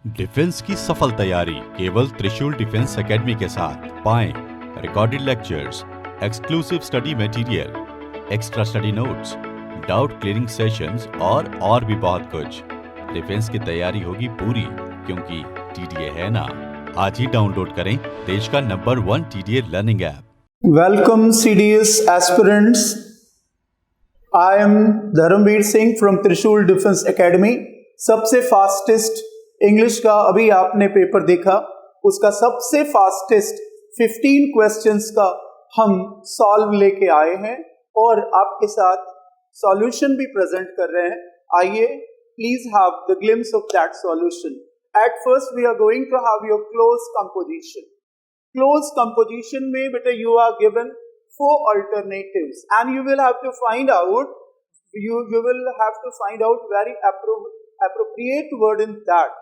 Defence की सफल तैयारी केवल त्रिशूल डिफेंस एकेडमी के साथ पाएं recorded lectures, exclusive study material, extra study notes, doubt clearing sessions और भी बहुत कुछ। डिफेंस की तैयारी होगी पूरी क्योंकि टीडीए है ना। आज ही डाउनलोड करें देश का number 1 TDA learning app. Welcome CDS aspirants. I am Dharmveer Singh from Trishul defence academy. सबसे फास्टेस्ट इंग्लिश का अभी आपने पेपर देखा, उसका सबसे फास्टेस्ट 15 क्वेश्चंस का हम सॉल्व लेके आए हैं और आपके साथ सॉल्यूशन भी प्रेजेंट कर रहे हैं। आइए, please have the glimpse of that solution. At first we are going to have your close composition. Close composition में बेटा you are given 4 alternatives and you will have to find out very appropriate word in that.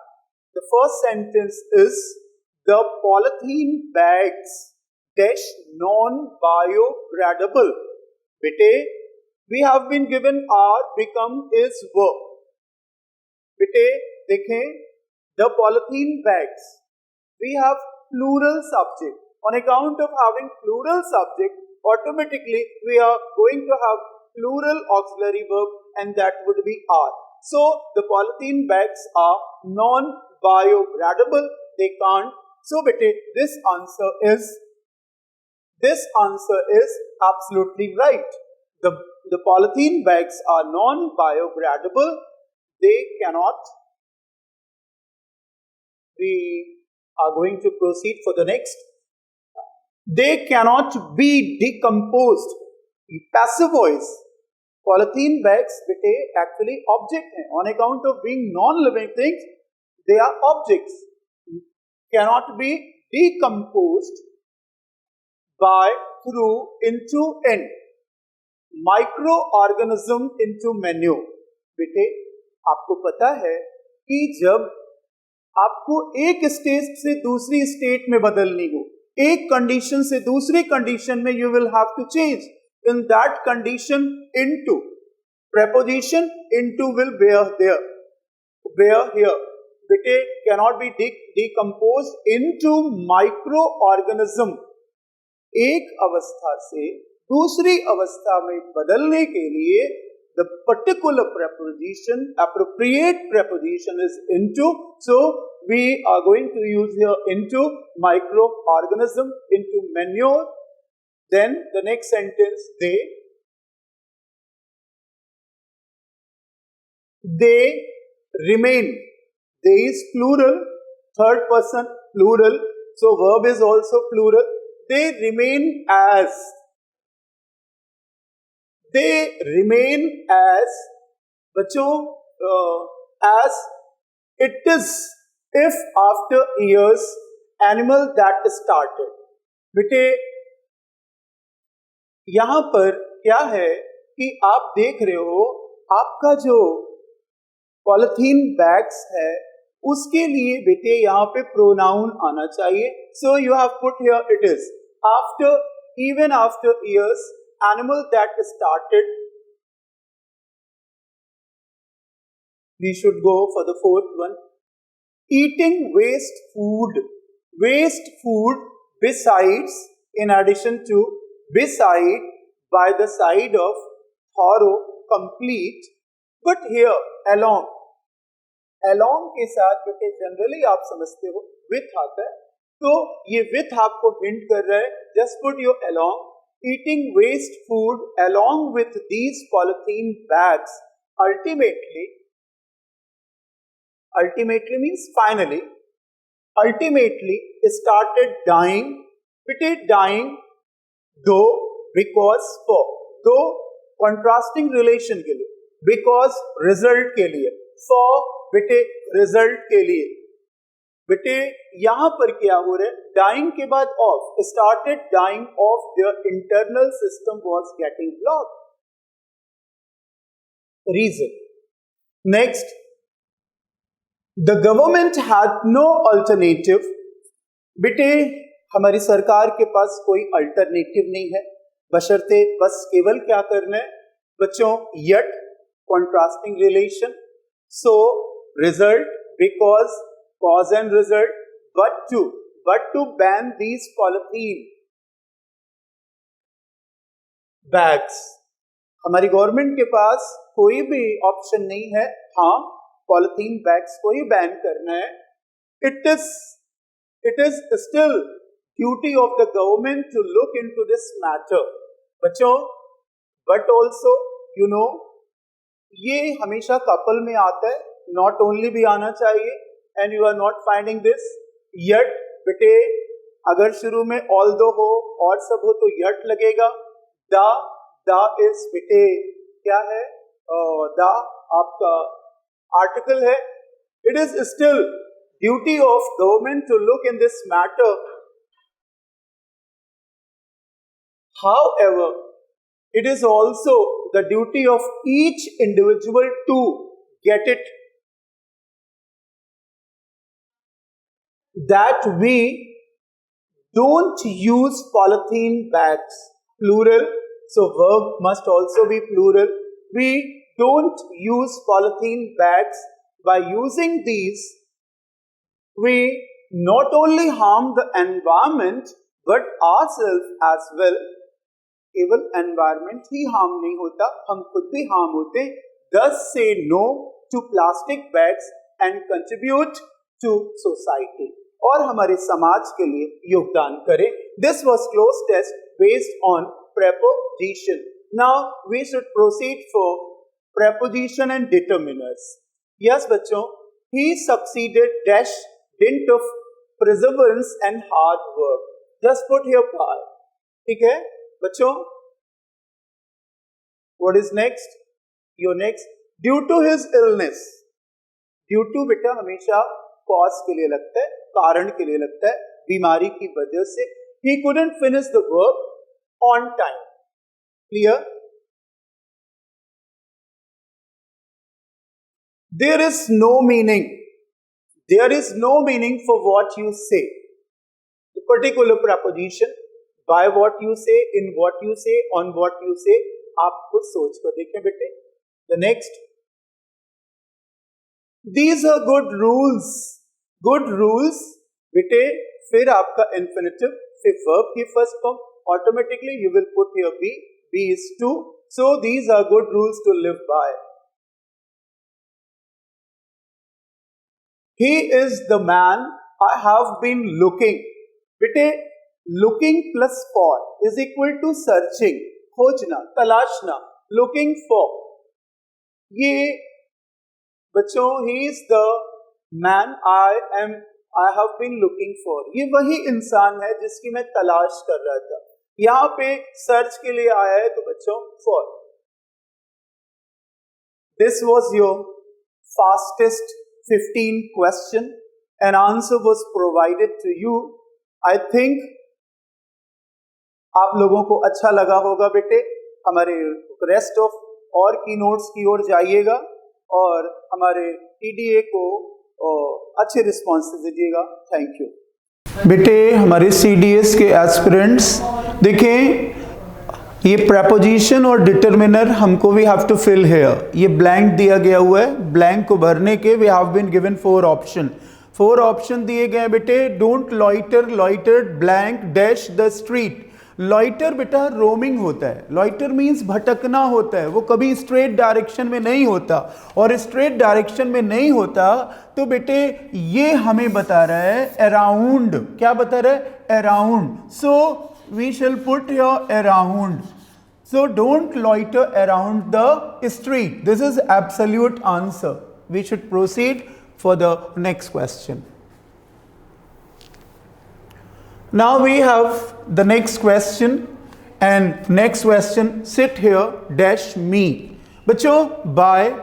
The first sentence is the polythene bags dash non-biodegradable. बेटे we have been given are, become, is, verb. बेटे देखें the polythene bags we have plural subject. On account of having plural subject, automatically we are going to have plural auxiliary verb and that would be are. So the polythene bags are non-biodegradable. They can't. So bete, this answer is absolutely right. The polythene bags are non-biodegradable. They cannot. We are going to proceed for the next. They cannot be decomposed. Passive voice. Polythene bags bete actually object hain. On account of being non-living things, they are objects. Cannot be decomposed by, through, into, in. Microorganism into manure. बेटे आपको पता है कि जब आपको एक state से दूसरी स्टेट में बदलनी हो, एक कंडीशन से दूसरी कंडीशन में, you will have to change in that condition into preposition into will bear here बेटे cannot be decomposed into microorganism. एक अवस्था से दूसरी अवस्था में बदलने के लिए the particular preposition, appropriate preposition is into. So we are going to use here into microorganism, into manure. Then the next sentence, they remain. They is plural, third person plural. So verb is also plural. They remain as. They remain as, बच्चों, as it is if after years animal that started. बेटे यहां पर क्या है कि आप देख रहे हो आपका जो पॉलिथीन बैग्स है उसके लिए बेटे यहां पे प्रोनाउन आना चाहिए. So you have put here it is after, even after years animal that started. We should go for the fourth one. Eating waste food besides, in addition to, beside, by the side of, thorough, complete. But here along के साथ बेटे generally आप समझते हो with आता है, तो ये with आपको हिंट कर रहा है. Just put your along. Eating waste food along with these polythene bags ultimately means finally, ultimately started dying. It dying, though, because, for, though contrasting relation के लिए, because result के लिए, for बेटे result के लिए. बेटे यहां पर क्या हो रहा है, डाइंग के बाद off, started dying off, their internal system was getting blocked. Reason. Next, the government had no alternative. बेटे हमारी सरकार के पास कोई अल्टरनेटिव नहीं है, बशर्ते बस केवल क्या करना है बच्चों, yet, contrasting relation, so, result, because, cause and result, but to ban these polythene bags. हमारी गवर्नमेंट के पास कोई भी ऑप्शन नहीं है, हाँ पॉलिथीन बैग्स को ही बैन करना है. It is still duty of the government to look into this matter. बच्चों, but also you know ये हमेशा कपल में आता है, not only भी आना चाहिए, and you are not finding this yet. बेटे अगर शुरू में although हो और सब हो तो yet लगेगा. द इज बेटे क्या है, द आपका आर्टिकल है. It is still duty of government to look in this matter. However, it is also the duty of each individual to get it that we don't use polythene bags. Plural, so verb must also be plural. We don't use polythene bags. By using these, we not only harm the environment but ourselves as well. केवल environment ही harm नहीं होता, हम खुद भी harm होते. Thus say no to plastic bags and contribute to society. और हमारे समाज के लिए योगदान करें. This was cloze test based on preposition. Now we should proceed for preposition and determiners. Yes बच्चों, he succeeded dash dint of perseverance and hard work. Just put here by. ठीक है बच्चों. What is next? Your next, due to his illness. Due to बेटा हमेशा cause के लिए लगता है, कारण के लिए लगता है, बीमारी की वजह से. He couldn't finish the work on time. Clear? There is no meaning. There is no meaning for what you say. The particular preposition, by what you say, in what you say, on what you say, आप खुद सोच कर देखें बेटे. The next, these are good rules. Good rules बेटे, फिर आपका infinitive, फिर verb की first form, automatically you will put here be. Be is to. So these are good rules to live by. He is the man I have been looking. बेटे looking plus for is equal to searching, खोजना, तलाशना. Looking for, ये बच्चों he is the man I have been looking for. ये वही इंसान है जिसकी मैं तलाश कर रहा था. यहां पे सर्च के लिए आया है तो बच्चों for. This was your fastest 15 question and answer was provided to you. I think आप लोगों को अच्छा लगा होगा बेटे. हमारे रेस्ट ऑफ और की नोट्स की ओर जाइएगा और हमारे टीडीए को अच्छे रिस्पॉन्स दीजिएगा. थैंक यू बेटे. हमारे सीडीएस के एस्पिरेंट्स देखें, ये प्रेपोजिशन और डिटरमिनर हमको we have to fill here. ये ब्लैंक दिया गया हुआ है. ब्लैंक को भरने के we have been given 4 option. 4 option दिए गए बेटे. Don't loiter, loitered, blank, dash the street. Loiter बेटा रोमिंग होता है. लॉइटर मीन्स भटकना होता है. वो कभी स्ट्रेट डायरेक्शन में नहीं होता, और स्ट्रेट डायरेक्शन में नहीं होता तो बेटे ये हमें बता रहा है अराउंड. क्या बता रहा है? Around. So we shall put your around. So don't loiter around the street. This is absolute answer. We should proceed for the next question. Now we have the next question, and next question, sit here dash me. बच्चों by,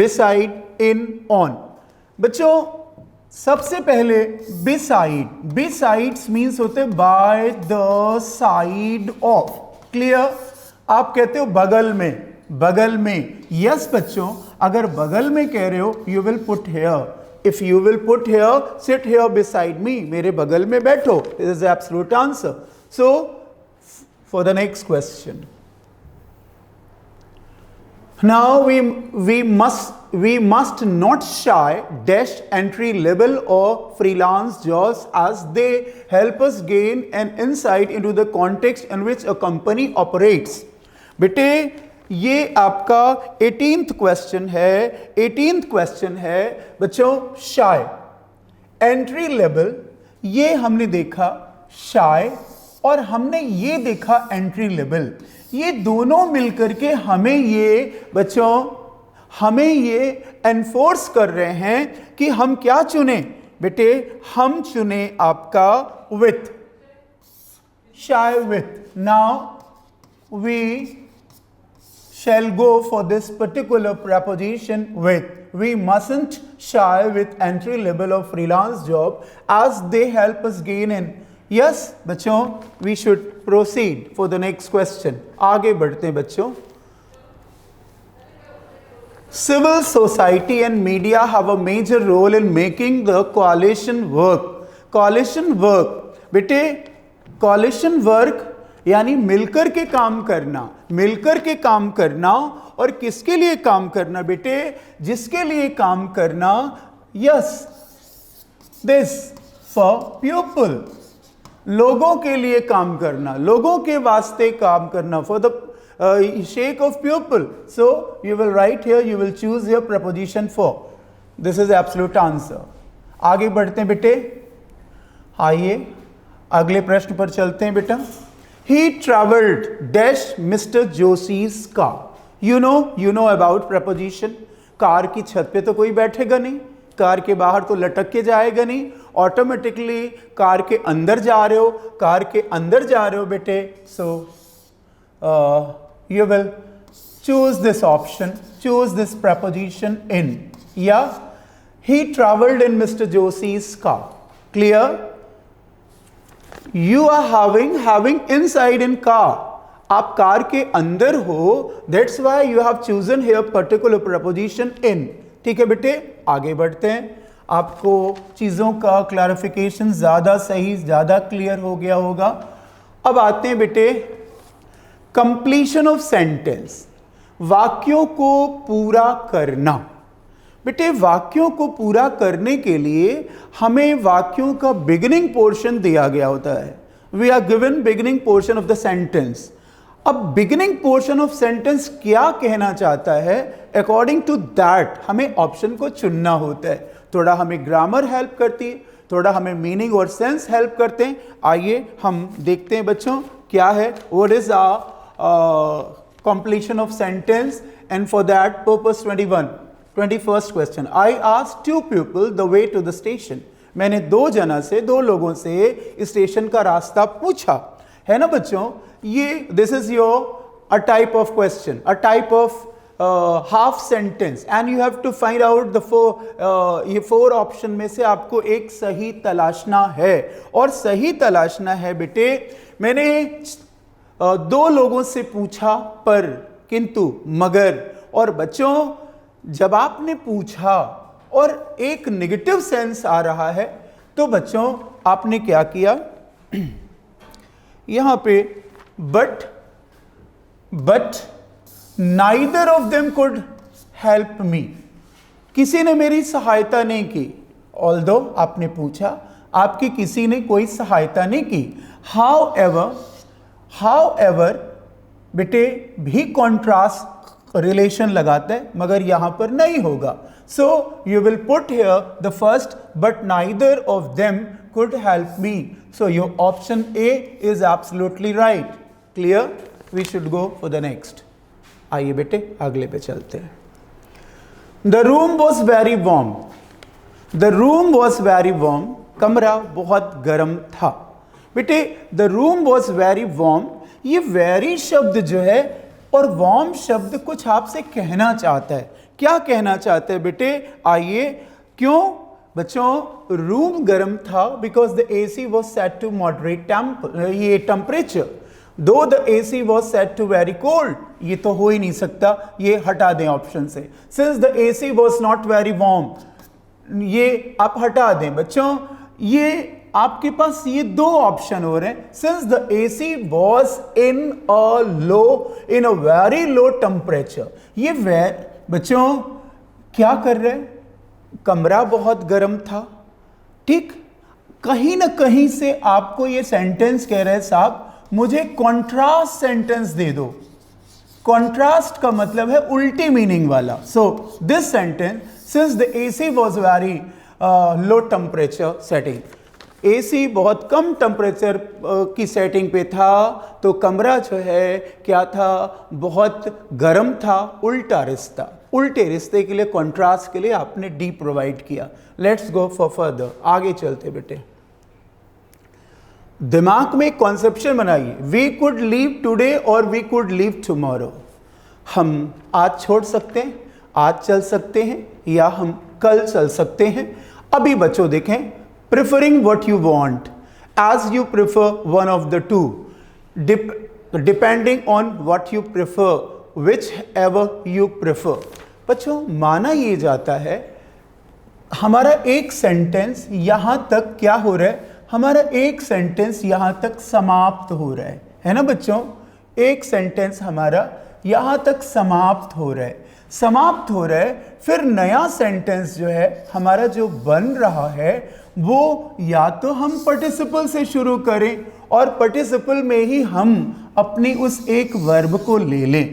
beside, in, on. बच्चों सबसे पहले beside. Besides means होते by the side of. Clear? आप कहते हो बगल में, बगल में. Yes बच्चों, अगर बगल में कह रहे हो you will put here. If you will put here, sit here beside me. मेरे बगल में बैठो. This is the absolute answer. So, for the next question. Now we must not shy dash entry level or freelance jobs as they help us gain an insight into the context in which a company operates. बेटे ये आपका 18th question है, 18th question है बच्चों shy entry level, ये हमने देखा shy और हमने ये देखा एंट्री लेवल, ये दोनों मिलकर के हमें ये बच्चों हमें ये एनफोर्स कर रहे हैं कि हम क्या चुने बेटे, हम चुने आपका with, shy with. Now we shall go for this particular preposition with. We mustn't shy with entry level of freelance job as they help us gain in. Yes बच्चों, we should proceed for the next question. आगे बढ़ते हैं बच्चों. Civil society and media have a major role in making the coalition work. Coalition work बेटे, coalition work यानी मिलकर के काम करना, मिलकर के काम करना. और किसके लिए काम करना बेटे, जिसके लिए काम करना, यस दिस फॉर पीपल, लोगों के लिए काम करना, लोगों के वास्ते काम करना, for the shake of people. So you will write here, you will choose your preposition for. This is absolute answer. आगे बढ़ते हैं बेटे, आइए अगले प्रश्न पर चलते हैं बेटा. He traveled dash Mr. Joshi's car. You know about preposition. Car की छत पे तो कोई बैठेगा नहीं, कार के बाहर तो लटक के जाएगा नहीं, ऑटोमेटिकली कार के अंदर जा रहे हो, कार के अंदर जा रहे हो बेटे. सो you will choose this option, choose this preposition in. Yeah, he traveled in Mr. Joshi's car. Clear? You are having inside in car. आप कार के अंदर हो, that's why you have chosen here particular preposition in. ठीक है बेटे, आगे बढ़ते हैं. आपको चीज़ों का क्लैरिफिकेशन ज़्यादा सही, ज़्यादा क्लियर हो गया होगा. अब आते हैं बेटे कंप्लीशन ऑफ सेंटेंस, वाक्यों को पूरा करना. बेटे वाक्यों को पूरा करने के लिए हमें वाक्यों का बिगिनिंग पोर्शन दिया गया होता है. We are given beginning portion of the sentence. अब बिगिनिंग पोर्शन ऑफ सेंटेंस क्या कहना चाहता है, अकॉर्डिंग टू दैट हमें ऑप्शन को चुनना होता है. थोड़ा हमें ग्रामर हेल्प करती है, थोड़ा हमें मीनिंग और सेंस हेल्प करते हैं. आइए हम देखते हैं बच्चों क्या है, what is completion of sentence. And for that purpose 21st question. I asked 2 people the way to the station. मैंने 2 जना से, 2 लोगों से स्टेशन का रास्ता पूछा, है ना बच्चों. ये this is your a type of question, a type of half sentence, and you have to find out the 4 option में से आपको एक सही तलाशना है. और सही तलाशना है बेटे, मैंने 2 लोगों से पूछा पर, किंतु, मगर. और बच्चों जब आपने पूछा और एक नेगेटिव सेंस आ रहा है तो बच्चों आपने क्या किया, यहां पे but neither of them could help मी, किसी ने मेरी सहायता नहीं की. ऑल्दो आपने पूछा, आपकी किसी ने कोई सहायता नहीं की. हाउएवर बेटे भी कॉन्ट्रास्ट रिलेशन लगाता है, मगर यहां पर नहीं होगा. So you will put here the first, but neither of them could help me. So your option A is absolutely right. Clear? We should go for the next. आइए बेटे अगले पे चलते हैं. The room was very warm. The room was very warm, कमरा बहुत गर्म था. बेटे the room was very warm, ये वेरी शब्द जो है और वार्म शब्द कुछ आपसे कहना चाहता है. क्या कहना चाहता है बेटे, आइए. क्यों बच्चों रूम गर्म था? Because the AC was set to moderate ये temperature. Though the AC was set to very cold, ये तो हो ही नहीं सकता, ये हटा दें ऑप्शन से. Since the AC was not very warm, ये आप हटा दें बच्चों. ये आपके पास ये दो ऑप्शन हो रहे हैं। Since the AC was in a very low temperature, ये बच्चों क्या कर रहे हैं, कमरा बहुत गर्म था, ठीक। कहीं ना कहीं से आपको ये सेंटेंस कह रहे हैं साहब मुझे कॉन्ट्रास्ट सेंटेंस दे दो। कॉन्ट्रास्ट का मतलब है उल्टी मीनिंग वाला। So this sentence, since the AC was very low temperature setting, AC बहुत कम टेम्परेचर की सेटिंग पे था, तो कमरा जो है क्या था, बहुत गर्म था, उल्टा रिश्ता। उल्टे रिश्ते के लिए, कॉन्ट्रास्ट के लिए आपने डी प्रोवाइड किया। लेट्स गो फॉर फर्दर, आगे चलते बेटे। दिमाग में एक कॉन्सेप्शन बनाइए, वी कुड लीव टुडे और वी कुड लीव टुमारो। हम आज छोड़ सकते हैं, आज चल सकते हैं, या हम कल चल सकते हैं। अभी बच्चों देखें, preferring what you want, as you prefer one of the two, depending on what you prefer, whichever you prefer. बच्चों माना ये जाता है हमारा एक सेंटेंस यहां तक क्या हो रहा है, हमारा एक सेंटेंस यहां तक समाप्त हो रहा है ना बच्चों, एक सेंटेंस हमारा यहां तक समाप्त हो रहा है, समाप्त हो रहा है। फिर नया सेंटेंस जो है हमारा जो बन रहा है वो या तो हम पार्टिसिपल से शुरू करें और पार्टिसिपल में ही हम अपनी उस एक वर्ब को ले लें।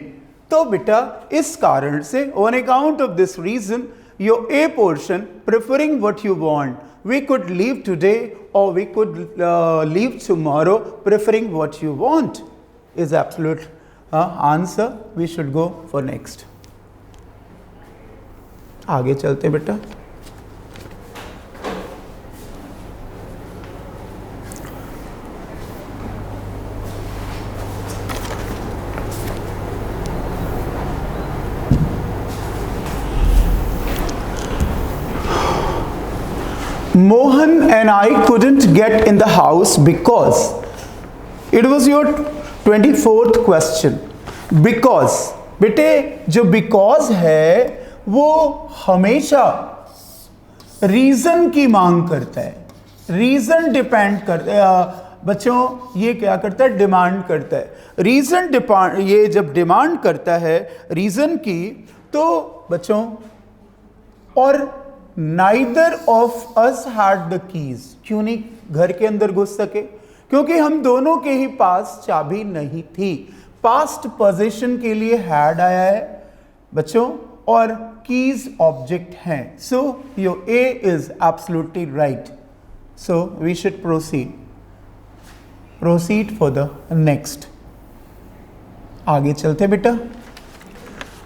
तो बेटा इस कारण से, on account of this reason, your a portion, preferring what you want, we could leave today or we could leave tomorrow, preferring what you want, is absolute answer. We should go for next. आगे चलते बेटा। Mohan and I couldn't get in the house because, it was your 24th question. Because बेटे जो because है वो हमेशा reason की मांग करता है, रीजन डिपेंड करता है। बच्चों ये क्या करता है, डिमांड करता है। रीजन डिपेंड, ये जब डिमांड करता है रीजन की, तो बच्चों और neither of us had the keys, क्यों नहीं घर के अंदर घुस सके, क्योंकि हम दोनों के ही पास चाबी नहीं थी। पास्ट पोजीशन के लिए हैड आया है बच्चों, और कीज ऑब्जेक्ट हैं। So your a is absolutely right. So we should proceed for the next. आगे चलते बेटा।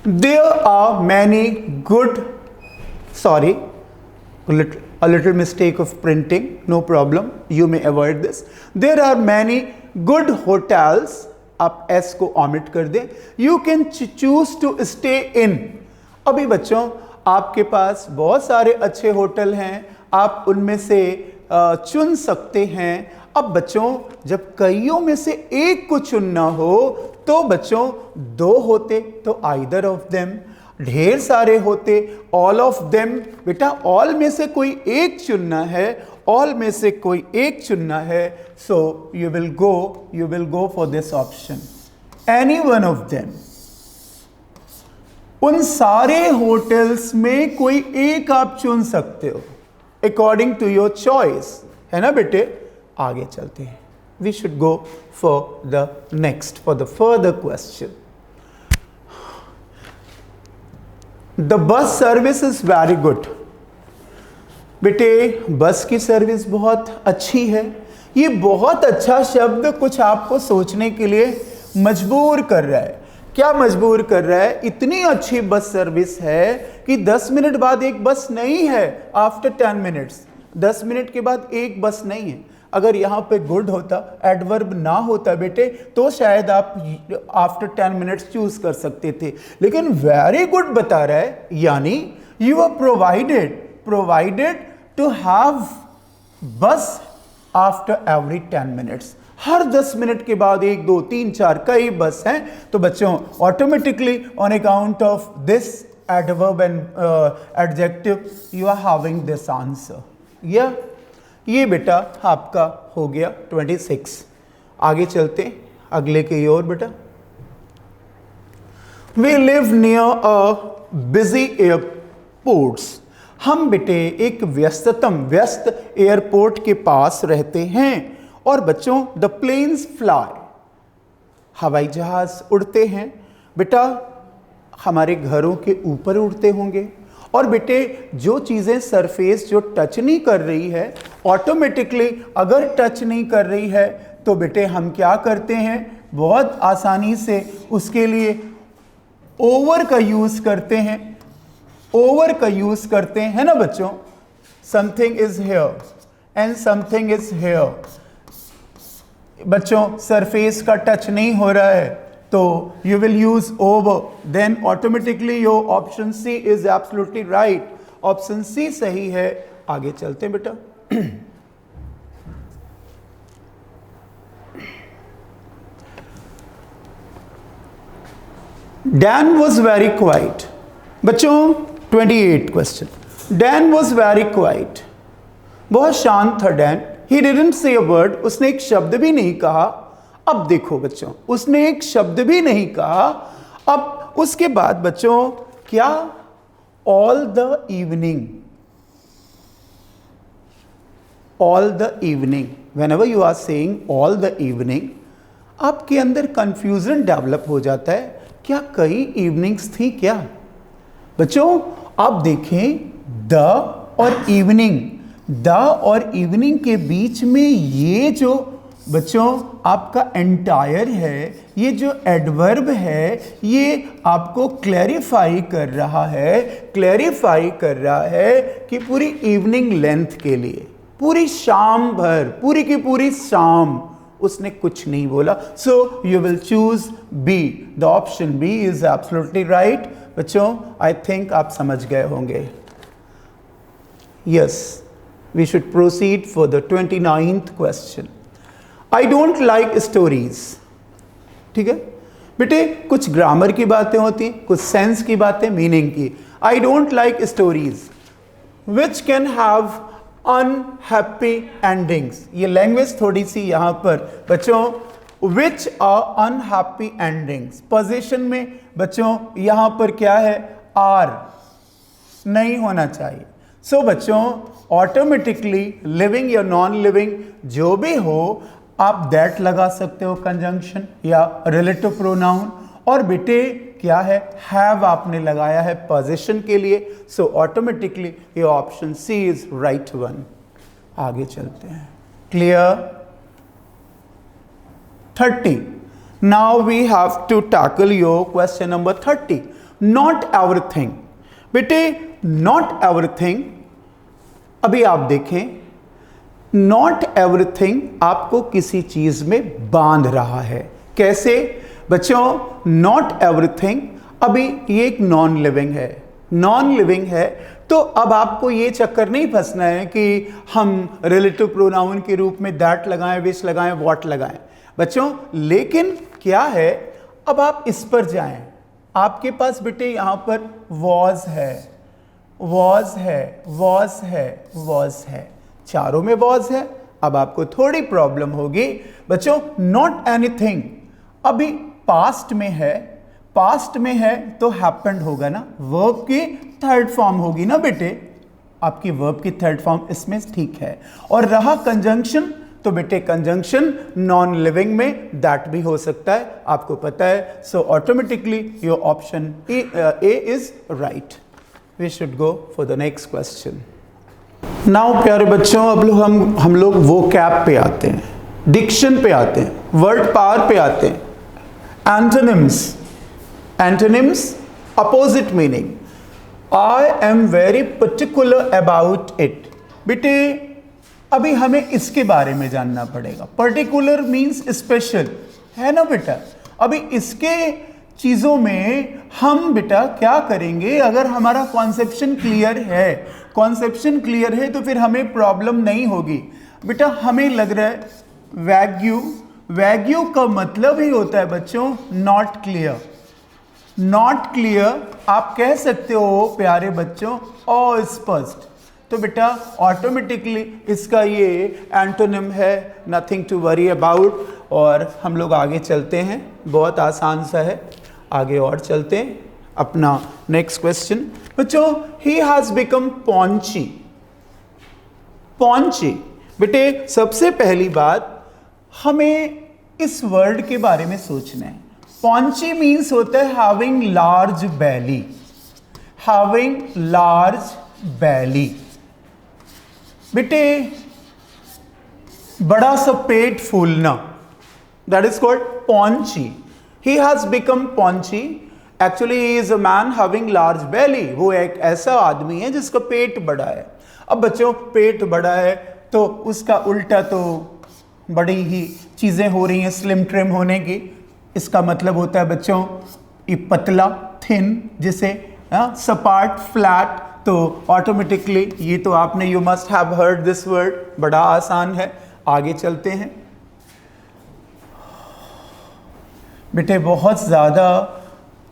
There are many good, sorry, a little mistake of printing, no problem, you may avoid this. There are many good hotels, आप S को omit कर दें, you can choose to stay in। अभी बच्चों आपके पास बहुत सारे अच्छे होटल हैं, आप उनमें से चुन सकते हैं। अब बच्चों जब कईयों में से एक को चुनना हो तो बच्चों दो होते तो either of them, ढेर सारे होते ऑल ऑफ देम। बेटा ऑल में से कोई एक चुनना है, ऑल में से कोई एक चुनना है। सो you will go for this option, any one of them. उन सारे होटल्स में कोई एक आप चुन सकते हो अकॉर्डिंग टू योर चॉइस, है ना बेटे। आगे चलते हैं, we should go for the next, for the further question. The bus service is very good. बेटे बस की सर्विस बहुत अच्छी है। ये बहुत अच्छा शब्द कुछ आपको सोचने के लिए मजबूर कर रहा है। क्या मजबूर कर रहा है? इतनी अच्छी बस सर्विस है कि 10 मिनट बाद एक बस नहीं है, आफ्टर 10 मिनट्स, 10 मिनट के बाद एक बस नहीं है। अगर यहाँ पे गुड होता, एडवर्ब ना होता बेटे, तो शायद आप आफ्टर 10 मिनट्स चूज कर सकते थे, लेकिन वेरी गुड बता रहा है, यानी you are provided to have bus after every 10 minutes. हर 10 मिनट के बाद 1 2 3 4 कई बस हैं। तो बच्चों automatically on account of this adverb and adjective you are having this answer. या ये बेटा आपका हो गया 26। आगे चलते हैं अगले के ओर बेटा। We live near a busy airports. हम बेटे एक व्यस्त एयरपोर्ट के पास रहते हैं। और बच्चों द प्लेन्स फ्लाई, हवाई जहाज उड़ते हैं। बेटा हमारे घरों के ऊपर उड़ते होंगे। और बेटे जो चीज़ें सरफेस जो टच नहीं कर रही है, ऑटोमेटिकली अगर टच नहीं कर रही है तो बेटे हम क्या करते हैं, बहुत आसानी से उसके लिए ओवर का यूज़ करते हैं। ओवर का यूज़ करते हैं, है ना बच्चों। Something is here and something is here. बच्चों सरफेस का टच नहीं हो रहा है तो you will use over, then automatically your option C is absolutely right. Option C सही है। आगे चलते हैं बेटा। Dan was very quiet. बच्चों 28 question. Dan was very quiet. बहुत शांत था Dan. He didn't say a word. उसने एक शब्द भी नहीं कहा। अब देखो बच्चों, उसने एक शब्द भी नहीं कहा। अब उसके बाद बच्चों क्या, all the evening, all the evening, whenever you are saying all the evening, आपके अंदर कंफ्यूजन डेवलप हो जाता है। क्या कई इवनिंग्स थी क्या? बच्चों आप देखें द और इवनिंग, द और इवनिंग के बीच में ये जो बच्चों आपका एंटायर है, ये जो एडवर्ब है, ये आपको क्लैरिफाई कर रहा है, क्लैरिफाई कर रहा है कि पूरी इवनिंग लेंथ के लिए, पूरी शाम भर, पूरी की पूरी शाम उसने कुछ नहीं बोला। So you will choose B. The option B is absolutely right. बच्चों आई थिंक आप समझ गए होंगे। Yes, we should proceed for the 29th question. I don't like stories. ठीक है बेटे, कुछ ग्रामर की बातें होती, कुछ सेंस की बातें, मीनिंग की। I don't like stories which can have unhappy endings. ये लैंग्वेज थोड़ी सी यहां पर बच्चों, which are unhappy endings. Position में बच्चों यहां पर क्या है, आर नहीं होना चाहिए। सो बच्चों ऑटोमेटिकली लिविंग या नॉन लिविंग जो भी हो, आप दैट लगा सकते हो कंजंक्शन या रिलेटिव प्रोनाउन। और बेटे क्या है, हैव आपने लगाया है पोजीशन के लिए। सो ऑटोमेटिकली ये option C is right one. आगे चलते हैं। Clear? 30। Now we have to tackle your question number 30। Not everything. बेटे नॉट एवरीथिंग, अभी आप देखें, नॉट एवरीथिंग आपको किसी चीज में बांध रहा है। कैसे बच्चों? नॉट एवरीथिंग, अभी ये एक नॉन लिविंग है, नॉन लिविंग है, तो अब आपको ये चक्कर नहीं फंसना है कि हम रिलेटिव प्रोनाउन के रूप में दैट लगाएं, विच लगाएं, व्हाट लगाएं बच्चों। लेकिन क्या है, अब आप इस पर जाएं, आपके पास बेटे यहां पर वॉज है, वॉज है, वॉज है, वॉज है, चारों में वॉज है। अब आपको थोड़ी प्रॉब्लम होगी बच्चों। नॉट एनीथिंग अभी पास्ट में है, पास्ट में है तो हैपेंड होगा ना, वर्ब की थर्ड फॉर्म होगी ना बेटे, आपकी वर्ब की थर्ड फॉर्म इसमें ठीक है। और रहा कंजंक्शन, तो बेटे कंजंक्शन नॉन लिविंग में दैट भी हो सकता है, आपको पता है। So automatically your option A is right. We should go for the next question. Now प्यारे बच्चों, अब हम लोग वो कैप पे आते हैं, डिक्शन पे आते हैं, वर्ड पावर पे आते हैं। Antonyms, antonyms opposite meaning. I am very particular about it. बेटे अभी हमें इसके बारे में जानना पड़ेगा। पर्टिकुलर मीन्स स्पेशल, है ना बेटा। अभी इसके चीज़ों में हम बेटा क्या करेंगे, अगर हमारा कॉन्सेप्शन क्लियर है, कॉन्सेप्शन क्लियर है तो फिर हमें प्रॉब्लम नहीं होगी। बेटा हमें लग रहा है वैग्यू, वैग्यू का मतलब ही होता है बच्चों नॉट क्लियर। नॉट क्लियर आप कह सकते हो प्यारे बच्चों अस्पष्ट, तो बेटा ऑटोमेटिकली इसका ये एंटोनिम है, नथिंग टू वरी अबाउट। और हम लोग आगे चलते हैं, बहुत आसान सा है, आगे और चलते हैं। अपना नेक्स्ट क्वेश्चन बच्चों, ही हैज बिकम पॉन्ची। पॉन्ची बेटे, सबसे पहली बात हमें इस वर्ड के बारे में सोचना है। पॉन्ची मीन्स होता है having large belly, having large belly. बेटे बड़ा सा पेट फूलना, that is called paunchy. He has become paunchy, actually he is a man having large belly. वो एक ऐसा आदमी है जिसका पेट बड़ा है। अब बच्चों पेट बड़ा है तो उसका उल्टा तो बड़ी ही चीजें हो रही हैं स्लिम ट्रिम होने की। इसका मतलब होता है बच्चों ये पतला, थिन, जिसे सपाट, फ्लैट। तो ऑटोमेटिकली ये तो आपने you must have heard this word, बड़ा आसान है। आगे चलते हैं बेटे, बहुत ज़्यादा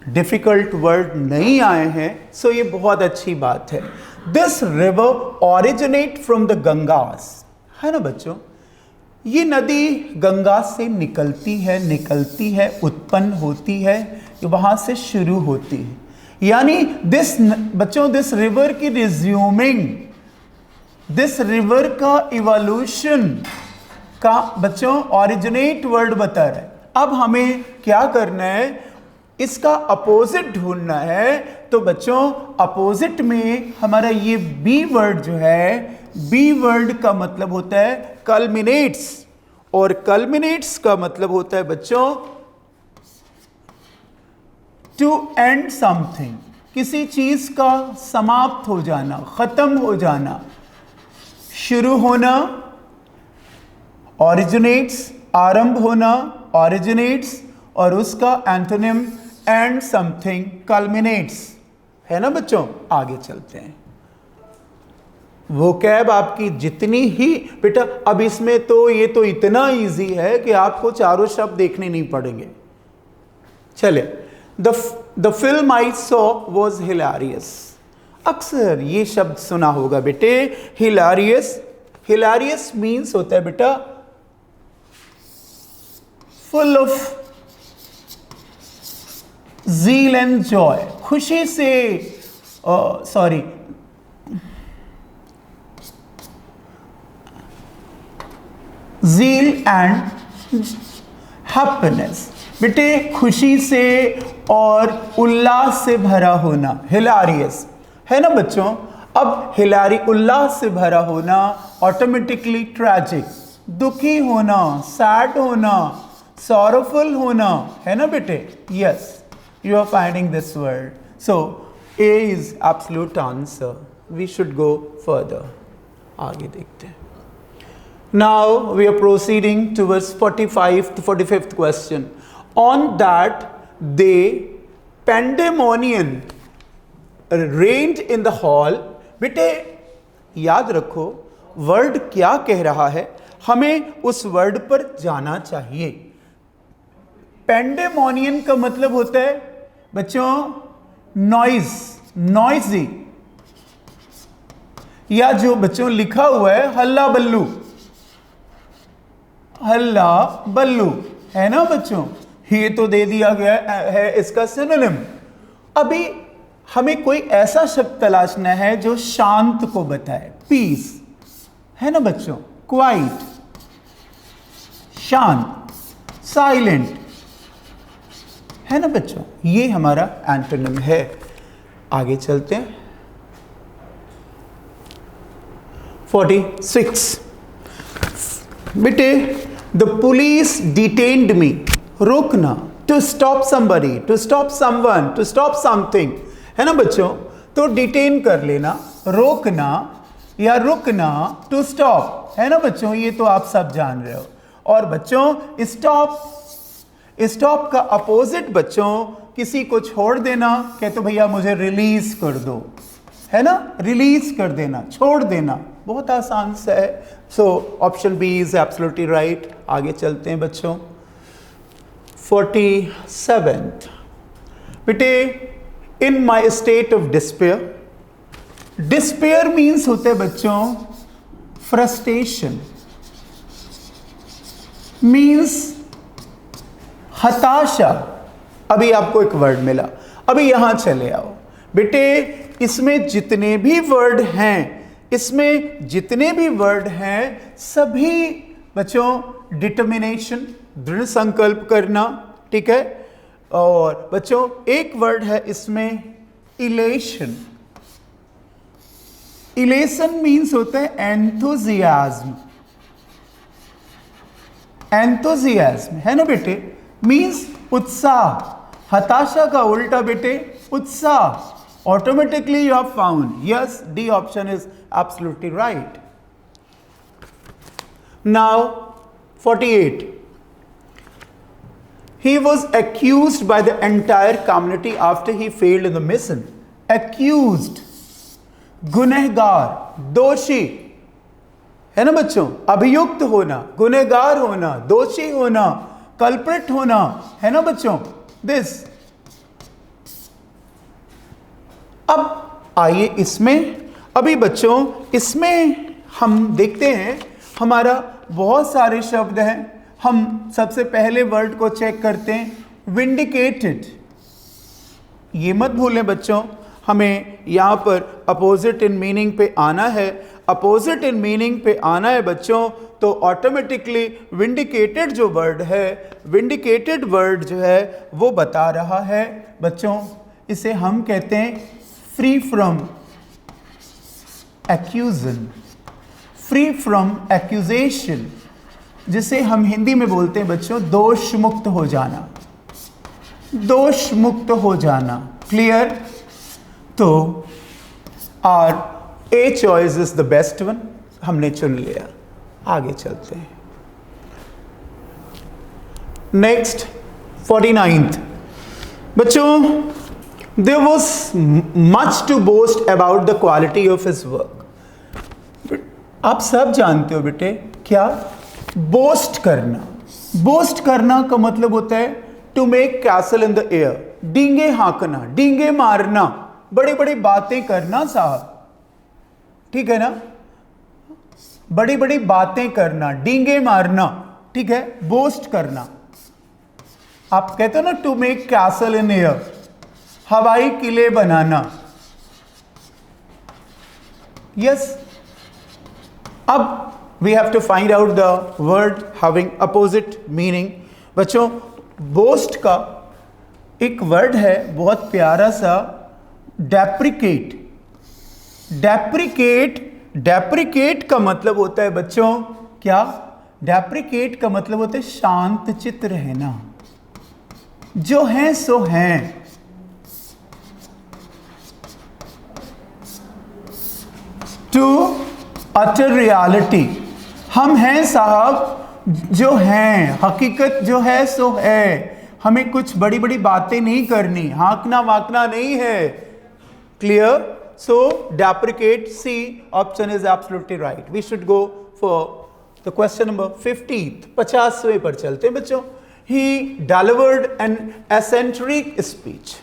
डिफिकल्ट वर्ड नहीं आए हैं, सो ये बहुत अच्छी बात है। This river originate from the Ganges, है ना बच्चों। ये नदी गंगा से निकलती है, उत्पन्न होती है, वहां से शुरू होती है। यानी बच्चों दिस रिवर की रिज्यूमिंग, दिस रिवर का इवोल्यूशन का बच्चों ऑरिजिनेट वर्ड बता रहा है। अब हमें क्या करना है, इसका अपोजिट ढूंढना है। तो बच्चों अपोजिट में हमारा ये बी वर्ड जो है, बी वर्ड का मतलब होता है कल्मिनेट्स, और कल्मिनेट्स का मतलब होता है बच्चों टू एंड समथिंग, किसी चीज का समाप्त हो जाना, खत्म हो जाना, शुरू होना, ऑरिजिनेट्स, आरंभ होना, ऑरिजिनेट्स, और उसका एंटोनिम एंड समथिंग, कल्मिनेट्स, है ना बच्चों। आगे चलते हैं। वोकैब आपकी जितनी ही बेटा, अब इसमें तो ये तो इतना इजी है कि आपको चारों शब्द देखने नहीं पड़ेंगे। चले, the film I saw was hilarious. अक्सर ये शब्द सुना होगा बेटे, हिलारियस। हिलारियस मीन्स होता है बेटा full of zeal and Joy, खुशी से, सॉरी ज़ील एंड हैप्पीनेस, बेटे खुशी से और उल्लास से भरा होना, हिलारियस, है ना बच्चों। अब हिलारी, उल्लास से भरा होना, ऑटोमेटिकली ट्रैजिक, दुखी होना, सैड होना, सॉरोफुल होना, है ना बेटे। Yes, you are finding this word. So A is absolute answer. We should go further. आगे देखते हैं. Now we are proceeding towards 45 to 45th question. On that day, pandemonium reigned in the hall. बेटे याद रखो word क्या कह रहा है, हमें उस वर्ड पर जाना चाहिए। पेंडेमोनियन का मतलब होता है बच्चों नॉइज, नॉइजी, या जो बच्चों लिखा हुआ है हल्ला बल्लू, हल्ला बल्लू, है ना बच्चों। ये तो दे दिया गया है इसका सिनोनिम। अभी हमें कोई ऐसा शब्द तलाशना है जो शांत को बताए, पीस, है ना बच्चों, क्वाइट, शांत, साइलेंट, है ना बच्चों। ये हमारा एंटोनिम है। आगे चलते हैं। 46 बेटे, द पुलिस डिटेन्ड मी, रोकना, to stop somebody, to stop someone, to stop something, है ना बच्चों। तो डिटेन कर लेना, रोकना या रुकना, टू स्टॉप, है ना बच्चों। ये तो आप सब जान रहे हो। और बच्चों स्टॉप, स्टॉप का अपोजिट बच्चों किसी को छोड़ देना, कहते भैया मुझे रिलीज कर दो, है ना, रिलीज कर देना, छोड़ देना, बहुत आसान सा है। So option B is absolutely right. आगे चलते हैं बच्चों। 47 बेटे, in my state of despair, despair means होते हैं बच्चों फ्रस्ट्रेशन, मीन्स हताशा। अभी आपको एक वर्ड मिला, अभी यहां चले आओ बेटे, इसमें जितने भी वर्ड हैं, इसमें जितने भी वर्ड हैं सभी बच्चों डिटर्मिनेशन, दृढ़ संकल्प करना, ठीक है। और बच्चों एक वर्ड है इसमें इलेशन। इलेशन मीन्स होता है एंथुजियाज्म, एंथुजियाज्म है ना बेटे, मीन्स उत्साह। हताशा का उल्टा बेटे उत्साह। Automatically you have found, yes, D option is absolutely right. Now 48. He was accused by the entire community after he failed in the mission. Accused, गुनहगार, दोषी है ना बच्चों, अभियुक्त होना, गुनहगार होना, दोषी होना, कल्प्रिट होना, है ना बच्चों, दिस। अब आइए इसमें, अभी बच्चों इसमें हम देखते हैं, हमारा बहुत सारे शब्द हैं। हम सबसे पहले वर्ड को चेक करते हैं, विंडिकेटेड। ये मत भूलें बच्चों, हमें यहाँ पर अपोजिट इन मीनिंग पे आना है। अपोजिट इन मीनिंग पे आना है बच्चों, तो ऑटोमेटिकली विंडिकेटेड जो वर्ड है, विंडिकेटेड वर्ड जो है वो बता रहा है बच्चों, इसे हम कहते हैं free from accusation, free from accusation, जिसे हम हिंदी में बोलते हैं बच्चों दोष मुक्त हो जाना, दोष मुक्त हो जाना। क्लियर? तो are a choice is the best one, हमने चुन लिया। आगे चलते हैं। नेक्स्ट 49th बच्चों, there was much to boast about the quality of his work. आप सब जानते हो बेटे क्या बोस्ट करना, बोस्ट करना का मतलब होता है to make castle in the air, डींगे हाँकना, डींगे मारना, बड़ी बड़ी बातें करना साहब, ठीक है ना, बड़ी बड़ी बातें करना, डींगे मारना, ठीक है, बोस्ट करना। आप कहते हो ना to make castle in air, हवाई किले बनाना। यस, अब we have to find out the word having opposite meaning. बच्चों बोस्ट का एक वर्ड है बहुत प्यारा सा, डेप्रिकेट। डेप्रिकेट, डेप्रिकेट का मतलब होता है बच्चों क्या, डेप्रिकेट का मतलब होता है शांत चित्त रहना, जो है सो हैं। टू अटर रियलिटी, हम हैं साहब जो हैं, हकीकत जो है सो है, हमें कुछ बड़ी बड़ी बातें नहीं करनी, हाँकना वाकना नहीं है। Clear? So deprecate, C option is absolutely right. We should go for the question number 50th, 50वें पर चलते हैं बच्चों। He delivered an eccentric speech.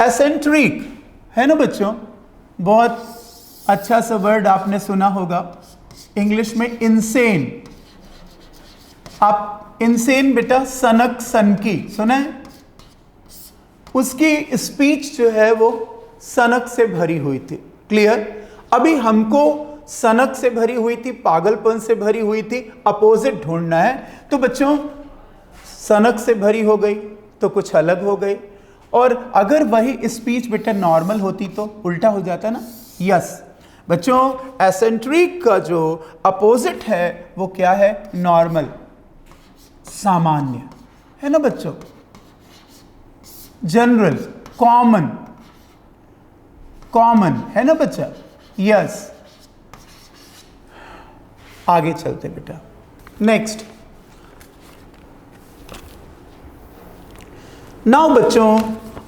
Eccentric है ना बच्चों, बहुत अच्छा सा वर्ड आपने सुना होगा इंग्लिश में, इनसेन। आप इनसेन बेटा सनक सनकी सुना है, उसकी स्पीच जो है वो सनक से भरी हुई थी। क्लियर? अभी हमको सनक से भरी हुई थी, पागलपन से भरी हुई थी, अपोजिट ढूंढना है। तो बच्चों सनक से भरी हो गई तो कुछ अलग हो गई, और अगर वही स्पीच बेटा नॉर्मल होती तो उल्टा हो जाता ना। यस बच्चों, एसेंट्रिक का जो अपोजिट है वो क्या है, नॉर्मल, सामान्य, है ना बच्चों, जनरल, कॉमन, कॉमन है ना बच्चा। यस, आगे चलते बेटा। नेक्स्ट, नाउ बच्चों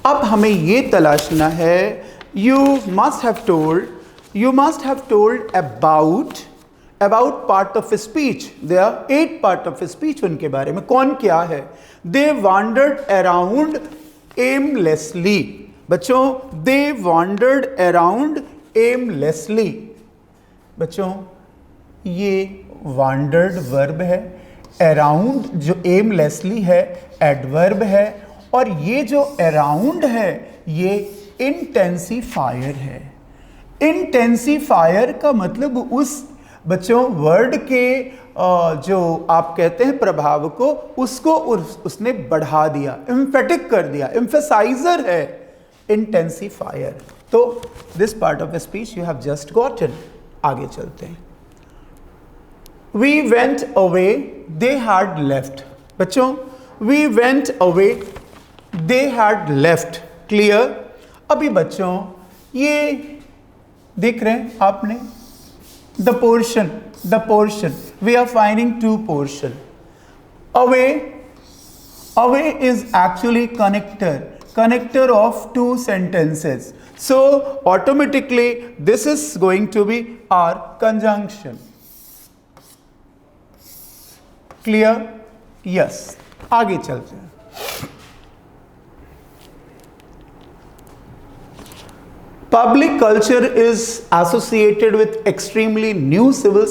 अब हमें ये तलाशना है, you must have told about part of speech. There are 8 part of speech, उनके बारे में कौन क्या है। They wandered around aimlessly. बच्चों they wandered around एमलेसली, बच्चों ये वांडर्ड वर्ब है, अराउंड जो एमलेसली है एडवर्ब है, और ये जो अराउंड है ये इंटेंसिफायर है। इंटेंसिफायर का मतलब उस बच्चों वर्ड के जो आप कहते हैं प्रभाव को, उसको उसने बढ़ा दिया, एम्फेटिक कर दिया, एम्फेसाइजर है इंटेंसिफायर। तो this part of speech you have just gotten. आगे चलते हैं। We went away, they had left। बच्चों we went away, they had left, clear. अभी बच्चों ये देख रहे हैं आपने the portion we are finding two portion। away is actually connector of two sentences, so automatically this is going to be our conjunction, clear? yes। आगे चलते हैं। Public culture is associated with extremely new civil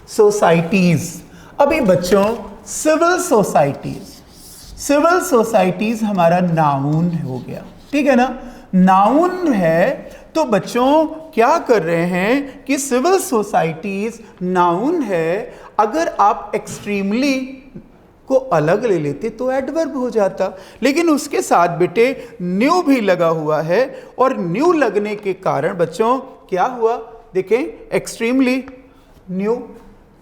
societies। अभी बच्चों civil societies हमारा noun हो गया, ठीक है ना। नाउन है तो बच्चों क्या कर रहे हैं कि सिविल सोसाइटीज नाउन है, अगर आप एक्सट्रीमली को अलग ले लेते तो एडवर्ब हो जाता, लेकिन उसके साथ बेटे न्यू भी लगा हुआ है, और न्यू लगने के कारण बच्चों क्या हुआ, देखें एक्सट्रीमली न्यू,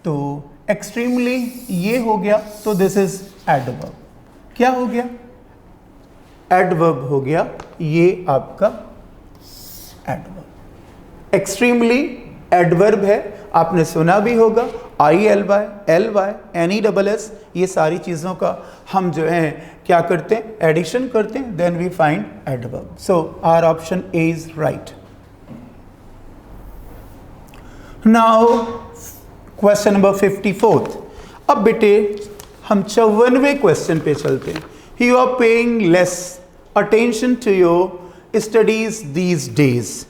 तो एक्सट्रीमली ये हो गया, तो दिस इज एडवर्ब। क्या हो गया, एडवर्ब हो गया, ये आपका एडवर्ब। एक्सट्रीमली एडवर्ब है, आपने सुना भी होगा, ILY, NESS, ये सारी चीज़ों का हम जो है क्या करते हैं, एडिशन करते हैं, then we find adverb. So our option A is right. Now question number 54। अब बेटे हम 54वें क्वेश्चन पे चलते हैं। You are paying less attention to your studies these days,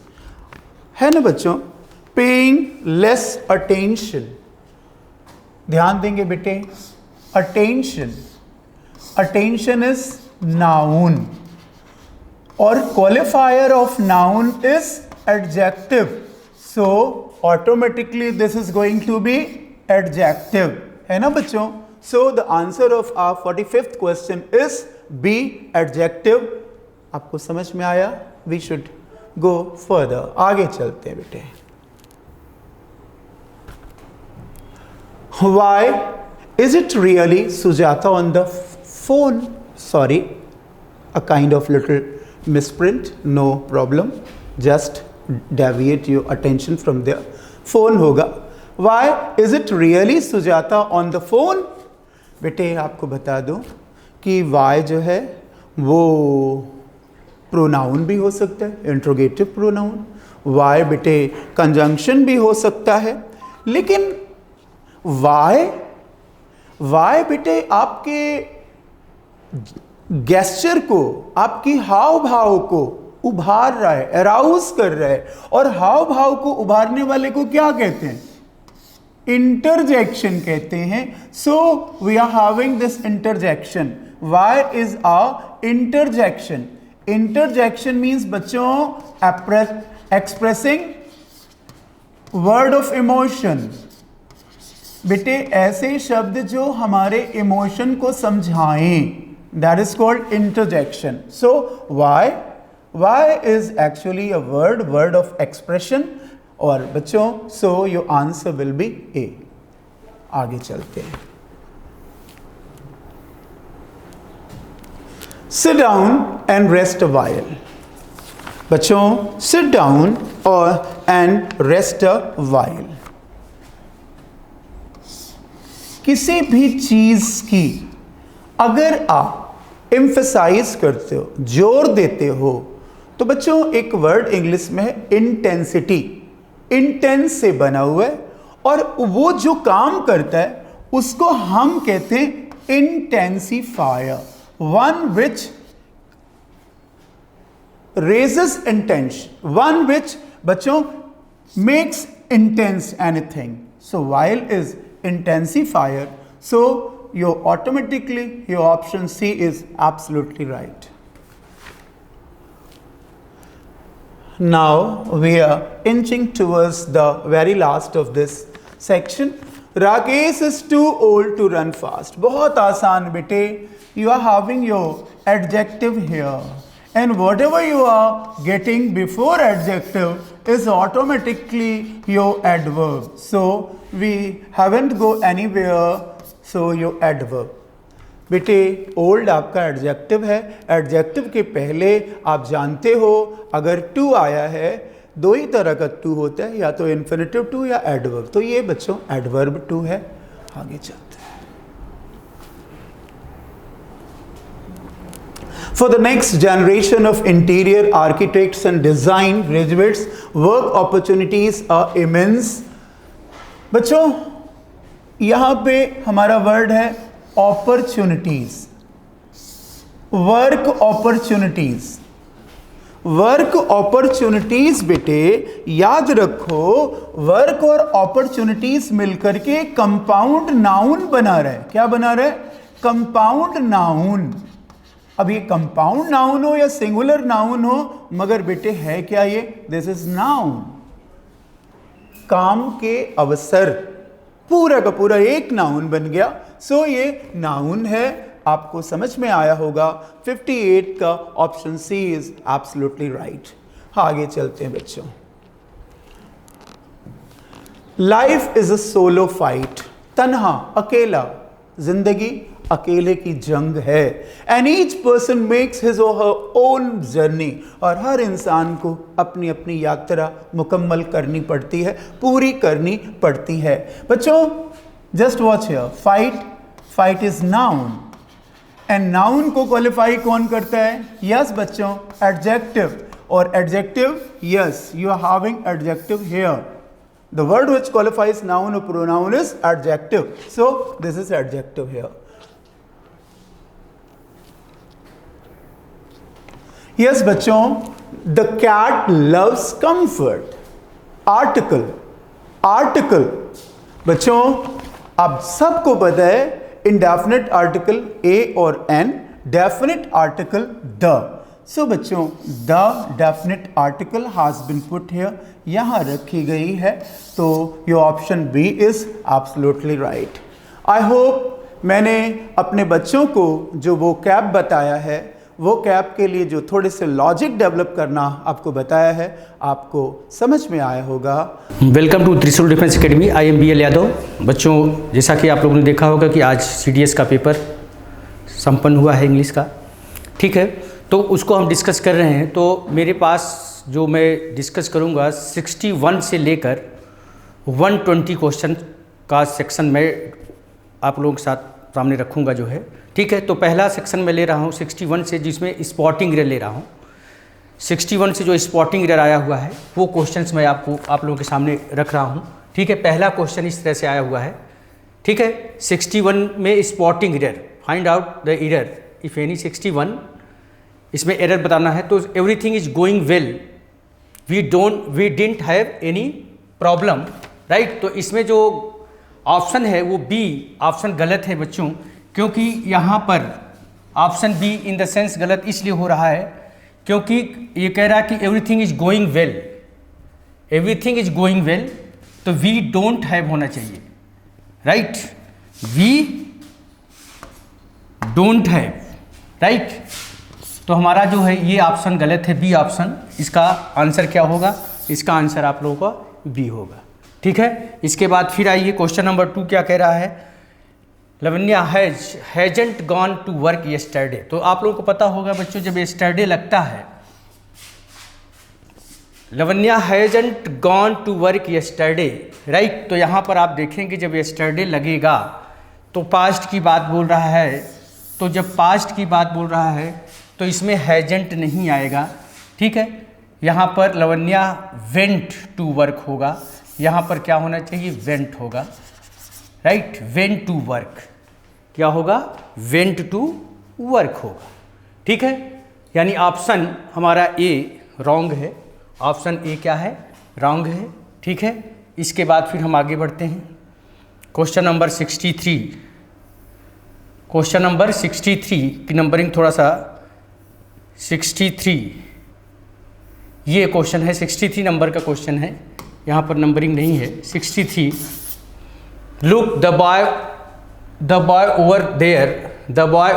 है ना बच्चों, पेइंग लेस अटेंशन, ध्यान देंगे बेटे। अटेंशन इज नाउन, और qualifier of noun is adjective, so automatically this is going to be adjective, है ना बच्चों। So the answer of our 45th question is B, adjective. आपको समझ में आया? वी शुड गो फर्दर, आगे चलते हैं बेटे। Why is it really Sujata on the phone? Sorry, a kind of little misprint, no problem, just deviate your attention from there। phone होगा। Why is it really Sujata on the phone? बेटे आपको बता दूं कि why जो है वो pronoun भी हो सकता है, इंट्रोगेटिव प्रोनाउन। why बेटे कंजंक्शन भी हो सकता है, लेकिन वाई बेटे आपके गेस्चर को, आपकी हाव भाव को उभार रहा है, अराउज कर रहा है, और हाव भाव को उभारने वाले को क्या कहते हैं, इंटरजेक्शन कहते हैं। So we are having this interjection. Why is a interjection. Interjection means बच्चों एक्सप्रेसिंग वर्ड ऑफ इमोशन। बेटे ऐसे शब्द जो हमारे इमोशन को समझाएं, that is called interjection. So why is actually a word of expression. और बच्चों so your answer will be A. आगे चलते हैं। Sit down and rest a while. बच्चों सिट डाउन और एंड रेस्ट अ व्हाइल। किसी भी चीज की अगर आप एम्फसाइज करते हो, जोर देते हो, तो बच्चों एक वर्ड इंग्लिश में है इंटेंसिटी। इंटेंस से बना हुआ है, और वो जो काम करता है उसको हम कहते हैं intensifier. One which raises intention, one which बच्चों makes intense anything. So while is intensifier. So your option C is absolutely right. Now we are inching towards the very last of this section. Rakesh is too old to run fast. बहुत आसान बेटे. You are having your adjective here, and whatever you are getting before adjective is automatically your adverb. So we haven't go anywhere. So your adverb. बेटे old आपका adjective है. Adjective के पहले आप जानते हो अगर टू आया है, दो ही तरह का टू होता है, या तो इन्फिनेटिव टू या एडवर्ब. तो ये बच्चों एडवर्ब टू है. आगे चलते हैं. For the next generation of interior architects and design graduates, work opportunities are immense. बच्चों यहाँ पे हमारा वर्ड है opportunities. Work opportunities. Work opportunities बेटे याद रखो, वर्क और अपॉर्चुनिटीज मिलकर के कंपाउंड नाउन बना रहा है. क्या बना रहा है? Compound noun. अब ये कंपाउंड नाउन हो या सिंगुलर नाउन हो, मगर बेटे है क्या ये? This is noun. काम के अवसर, पूरा का पूरा एक नाउन बन गया. सो ये नाउन है. आपको समझ में आया होगा. 58 का option C is absolutely right. आगे चलते हैं बच्चों. Life is a solo fight. तन्हा, अकेला. जिंदगी अकेले की जंग है. And each person makes his or her own journey. और हर इंसान को अपनी अपनी यात्रा मुकम्मल करनी पड़ती है, पूरी करनी पड़ती है. बच्चों just watch here. Fight, fight is noun. And noun को क्वालिफाई कौन करता है? यस बच्चों, एडजेक्टिव. और adjective, yes you are having adjective here. The word which qualifies noun or pronoun is adjective. So this is adjective here. Yes बच्चों, the cat loves comfort. Article. Article. बच्चों अब सबको पता है indefinite article a और n, definite article the. So बच्चों the definite article has been put here. यहाँ रखी गई है. तो your option B is absolutely right. I hope मैंने अपने बच्चों को जो वो कैप बताया है, वो कैप के लिए जो थोड़े से लॉजिक डेवलप करना आपको बताया है, आपको समझ में आया होगा. वेलकम टू त्रिशूल defence academy. I am BL Yadav. बच्चों जैसा कि आप लोगों ने देखा होगा कि आज CDS का पेपर संपन्न हुआ है इंग्लिश का. ठीक है, तो उसको हम डिस्कस कर रहे हैं. तो मेरे पास जो मैं डिस्कस करूंगा 61 से लेकर 120 क्वेश्चन का सेक्शन मैं आप लोगों के साथ सामने रखूंगा जो है. ठीक है, तो पहला सेक्शन मैं ले रहा हूं 61 से, जिसमें स्पॉटिंग एरर ले रहा हूं. 61 से जो स्पॉटिंग एरर आया हुआ है वो क्वेश्चंस मैं आप लोगों के सामने रख रहा हूं. ठीक है, पहला क्वेश्चन इस तरह से आया हुआ है. ठीक है, 61 में spotting error, find out the error if any. 61 इसमें एरर बताना है. तो everything is going well, we didn't have any problem, right. तो इसमें जो ऑप्शन है वो बी ऑप्शन गलत है बच्चों, क्योंकि यहाँ पर option be in the sense गलत इसलिए हो रहा है क्योंकि ये कह रहा है कि everything is going well. Everything is going well, तो वी डोंट हैव होना चाहिए, right. We don't have, right. तो हमारा जो है ये ऑप्शन गलत है, बी ऑप्शन. इसका आंसर क्या होगा? इसका आंसर आप लोगों का बी होगा. ठीक है, इसके बाद फिर आइए क्वेश्चन नंबर 2 क्या कह रहा है. Lavanya hasn't gone to work yesterday. तो आप लोगों को पता होगा बच्चों जब यस्टरडे लगता है, Lavanya hasn't gone to work yesterday, right. तो यहाँ पर आप देखेंगे जब यस्टरडे लगेगा तो पास्ट की बात बोल रहा है. तो जब पास्ट की बात बोल रहा है तो इसमें हैजंट नहीं आएगा. ठीक है, यहाँ पर लवन्या वेंट टू वर्क होगा. यहाँ पर क्या होना चाहिए? वेंट होगा, राइट. वेंट टू वर्क क्या होगा? वेंट टू वर्क होगा. ठीक है, यानी ऑप्शन हमारा ए रॉन्ग है. ऑप्शन ए क्या है? रॉन्ग है. ठीक है, इसके बाद फिर हम आगे बढ़ते हैं। क्वेश्चन नंबर 63, क्वेश्चन नंबर 63 की नंबरिंग थोड़ा सा 63 ये क्वेश्चन है, 63 नंबर का क्वेश्चन है, यहाँ पर नंबरिंग नहीं है। 63, look the boy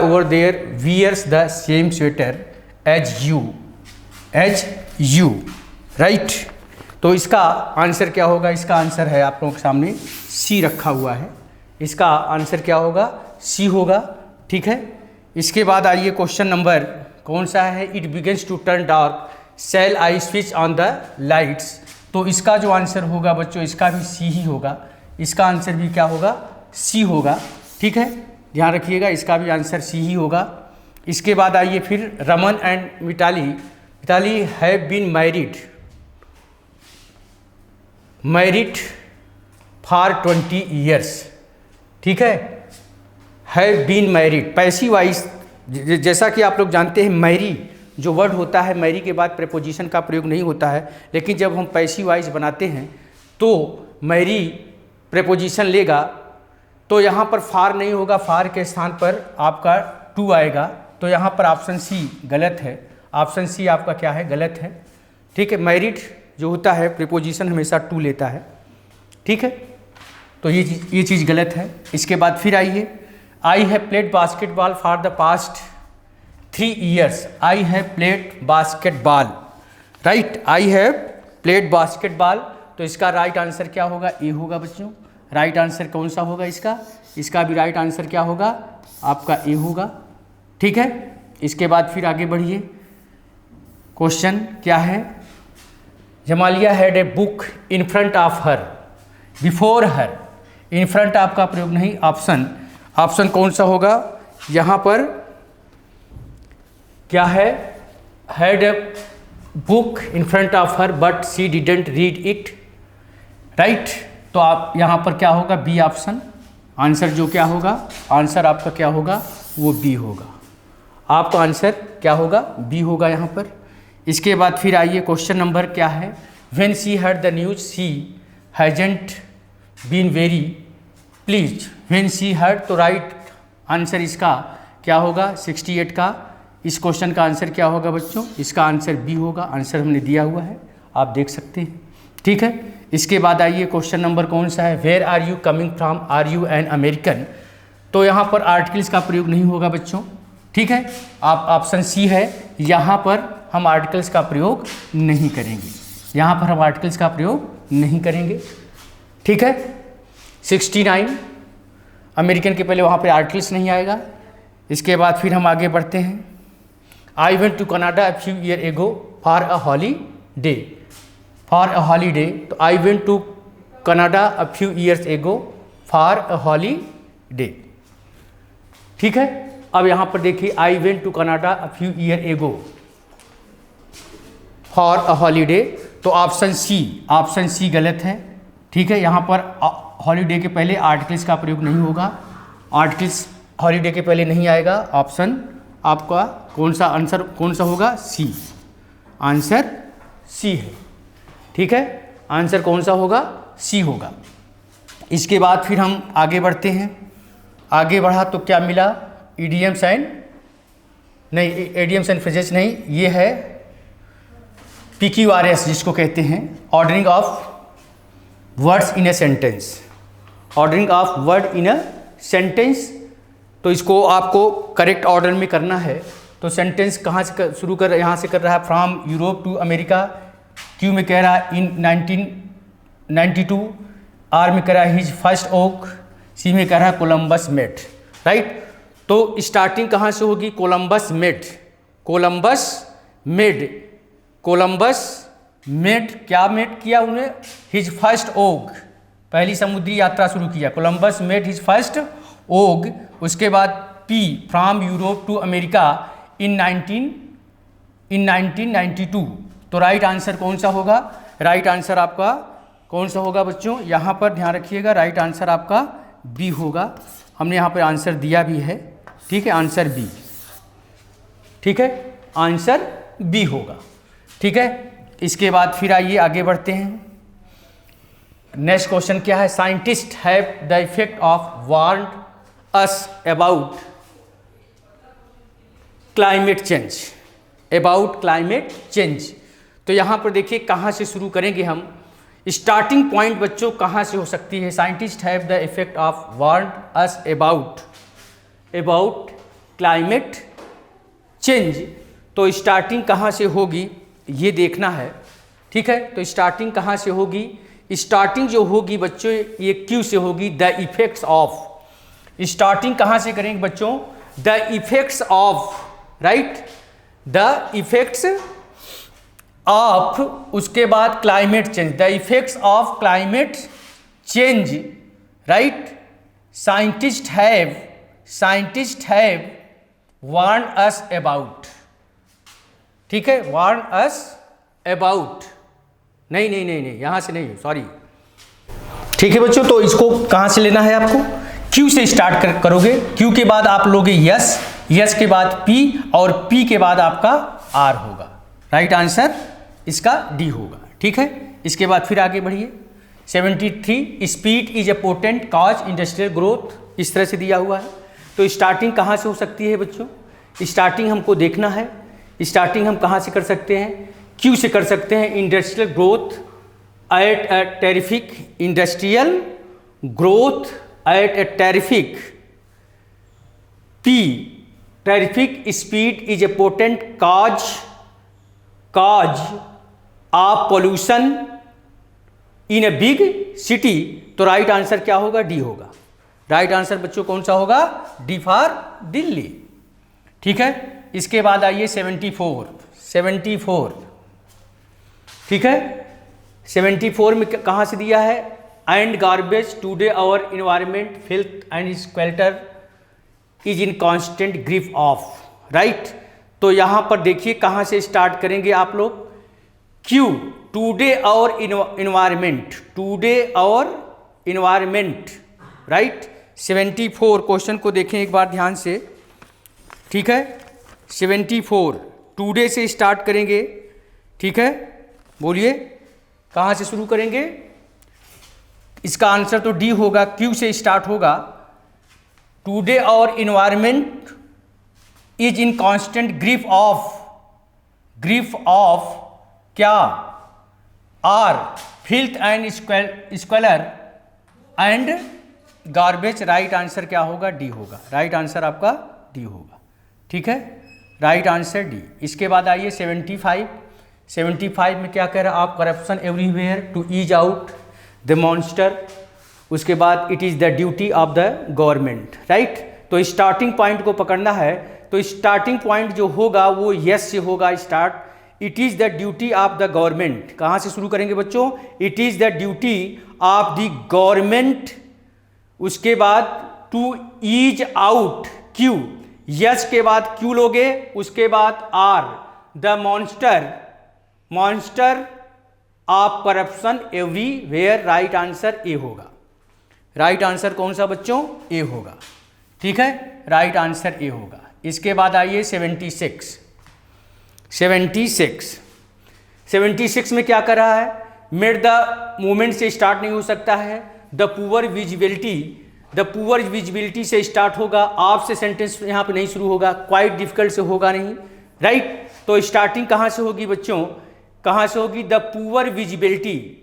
over there wears the same sweater as you right. तो इसका आंसर क्या होगा? इसका आंसर है आप लोगों के सामने सी रखा हुआ है, इसका आंसर क्या होगा? सी होगा, ठीक है। इसके बाद आइए क्वेश्चन नंबर कौन सा है? It begins to turn dark, shall I switch on the lights. तो इसका जो आंसर होगा बच्चों, इसका भी सी ही होगा, इसका आंसर भी क्या होगा? सी होगा, ठीक है, ध्यान रखिएगा, इसका भी आंसर सी ही होगा। इसके बाद आइए फिर Raman and Mitali have been married for 20 years, ठीक है, have been married. Passive voice, जैसा कि आप लोग जानते हैं मैरी जो वर्ड होता है, मैरी के बाद प्रेपोजिशन का प्रयोग नहीं होता है, लेकिन जब हम पैसिव वॉइस बनाते हैं तो मैरी प्रेपोजिशन लेगा, तो यहाँ पर फार नहीं होगा, फार के स्थान पर आपका टू आएगा। तो यहाँ पर ऑप्शन सी गलत है, ऑप्शन सी आपका क्या है? गलत है, ठीक है। मैरिड जो होता है प्रीपोजिशन हमेशा टू लेता है, ठीक है, तो ये चीज़ गलत है। इसके बाद फिर आइए, I have played basketball for the past 3 years, I have played basketball, right, I have played basketball. तो इसका राइट आंसर क्या होगा? ए होगा बच्चों। राइट आंसर कौन सा होगा इसका? इसका भी राइट आंसर क्या होगा? आपका ए होगा, ठीक है। इसके बाद फिर आगे बढ़िए, क्वेश्चन क्या है? Jamalia had a book in front of her, before her, in front of का प्रयोग नहीं, ऑप्शन कौन सा होगा? यहाँ पर क्या है? Had a book in front of her but she didn't read it, right. तो आप यहाँ पर क्या होगा? B option. आंसर जो क्या होगा? आंसर आपका क्या होगा? वो बी होगा, आपका आंसर क्या होगा? बी होगा यहाँ पर। इसके बाद फिर आइए, क्वेश्चन नंबर क्या है? When she heard the news she hasn't been very please. When she heard, तो राइट आंसर इसका क्या होगा? 68 का। इस क्वेश्चन का आंसर क्या होगा बच्चों? इसका आंसर बी होगा, आंसर हमने दिया हुआ है, आप देख सकते हैं, ठीक है। इसके बाद आइए, क्वेश्चन नंबर कौन सा है? Where are you coming from, are you an American. तो यहाँ पर आर्टिकल्स का प्रयोग नहीं होगा बच्चों, ठीक है, आप ऑप्शन सी है, यहाँ पर हम आर्टिकल्स का प्रयोग नहीं करेंगे, यहाँ पर हम आर्टिकल्स का प्रयोग नहीं करेंगे, ठीक है। 69 अमेरिकन के पहले वहाँ पर आर्टिकल्स नहीं आएगा। इसके बाद फिर हम आगे बढ़ते हैं। I went to Canada a few year ago for a holiday, for a holiday. तो I went to Canada a few years ago for a holiday, ठीक है। अब यहाँ पर देखिए, I went to Canada a few year ago for a holiday. तो option C गलत है, ठीक है। यहाँ पर हॉलीडे के पहले आर्टिकल्स का प्रयोग नहीं होगा, आर्टिकल्स हॉलीडे के पहले नहीं आएगा। ऑप्शन आपका कौन सा आंसर कौन सा होगा? सी, आंसर सी है, ठीक है, आंसर कौन सा होगा? सी होगा। इसके बाद फिर हम आगे बढ़ते हैं। आगे बढ़ा तो क्या मिला? इडियम्स एंड नहीं, इडियम्स एंड फ्रेजेस नहीं, ये है PQRS जिसको कहते हैं, ordering of words in a sentence, ordering of word in a sentence. तो इसको आपको करेक्ट ऑर्डर में करना है। तो सेंटेंस कहाँ से शुरू कर, यहाँ से कर रहा है, from Europe to America. Q में कह रहा है इन 1992, आर में कह रहा है हिज फर्स्ट ओक, सी में कह रहा है कोलंबस मेट, राइट। तो स्टार्टिंग कहाँ से होगी? कोलंबस मेट, कोलंबस मेट क्या मेट किया उन्हें? हिज फर्स्ट ओग, पहली समुद्री यात्रा शुरू किया। कोलंबस मेट हिज फर्स्ट ओग। उसके बाद P, from Europe to America in 1992। तो राइट आंसर कौन सा होगा? राइट आंसर आपका कौन सा होगा बच्चों? यहाँ पर ध्यान रखिएगा, राइट आंसर आपका बी होगा। हमने यहाँ पर आंसर दिया भी है, ठीक है, आंसर बी, ठीक है, आंसर बी होगा, ठीक है। इसके बाद फिर आइए आगे बढ़ते हैं। नेक्स्ट क्वेश्चन क्या है? Scientist have the effect of warn us about climate change, about climate change. तो यहाँ पर देखिए कहाँ से शुरू करेंगे हम। स्टार्टिंग पॉइंट बच्चों कहाँ से हो सकती है? Scientist have the effect of warn us about climate change. तो स्टार्टिंग कहाँ से होगी ये देखना है, ठीक है। तो स्टार्टिंग कहाँ से होगी? स्टार्टिंग जो होगी बच्चों ये क्यू से होगी, द इफेक्ट्स ऑफ। स्टार्टिंग कहाँ से करेंगे बच्चों? The effects of, right, the effects of, उसके बाद climate change, the effects of climate change, right. Scientist have warn us about, ठीक है, वार्न अस अबाउट, नहीं यहां से नहीं, सॉरी, ठीक है बच्चों। तो इसको कहां से लेना है आपको? क्यू से स्टार्ट करोगे, क्यू के बाद आप लोगे यस, यस के बाद पी, और पी के बाद आपका आर होगा। राइट आंसर इसका डी होगा, ठीक है। इसके बाद फिर आगे बढ़िए। 73 speed is a potent cause industrial growth, इस तरह से दिया हुआ है। तो स्टार्टिंग कहाँ से हो सकती है बच्चों? स्टार्टिंग हमको देखना है। स्टार्टिंग हम कहाँ से कर सकते हैं? क्यू से कर सकते हैं। Industrial growth at A terrific, industrial growth at A terrific, P, terrific speed is a potent cause of pollution in a big city. तो राइट आंसर क्या होगा? डी होगा। राइट आंसर बच्चों कौन सा होगा? डी फॉर दिल्ली, ठीक है। इसके बाद आइए 74, ठीक है। 74 में कहाँ से दिया है? And garbage today our environment filth and squalor is in constant grip of, right. तो यहाँ पर देखिए कहाँ से स्टार्ट करेंगे आप लोग? Q, today our environment, today our environment, right. 74 question को देखें एक बार ध्यान से, ठीक है। 74 टूडे से स्टार्ट करेंगे, ठीक है। बोलिए कहाँ से शुरू करेंगे? इसका आंसर तो डी होगा, क्यू से स्टार्ट होगा। Today our environment is in constant grip of क्या? R, filth and squalor and garbage. Right answer क्या होगा? डी होगा। राइट आंसर आपका डी होगा, ठीक है। Right answer D. इसके बाद आइए 75 में क्या कह रहा है आप? Corruption everywhere to ease out the monster. उसके बाद it is the duty of the government, right. तो स्टार्टिंग पॉइंट को पकड़ना है। तो स्टार्टिंग पॉइंट जो होगा वो यस से होगा start. It is the duty of the government. कहाँ से शुरू करेंगे बच्चों? It is the duty of the government. उसके बाद to ease out, Q, S के बाद क्यू लोगे, उसके बाद R, the monster of corruption everywhere. Right answer A होगा। राइट आंसर कौन सा बच्चों? ए होगा, ठीक है। राइट आंसर ए होगा। इसके बाद आइए 76 में क्या कर रहा है? मेड द मूवमेंट से स्टार्ट नहीं हो सकता है। द पुअर विजिबिलिटी से स्टार्ट होगा। आप से सेंटेंस यहाँ पे नहीं शुरू होगा, क्वाइट डिफिकल्ट से होगा नहीं, राइट। तो स्टार्टिंग कहाँ से होगी बच्चों? कहाँ से होगी? The poor visibility.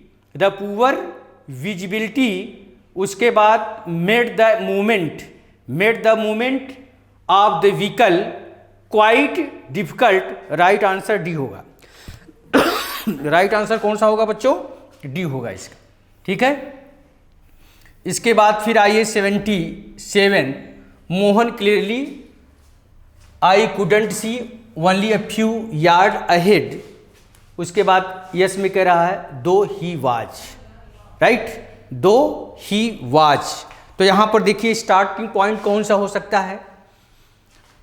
उसके बाद made the movement of the vehicle quite difficult. Right answer D होगा। राइट आंसर कौन सा होगा बच्चों? डी होगा इसका, ठीक है। इसके बाद फिर आइए 77। Mohan clearly I couldn't C only a few yard ahead. उसके बाद यस में कह रहा है दो ही वाज, राइट, दो ही वाज। तो यहां पर देखिए स्टार्टिंग पॉइंट कौन सा हो सकता है?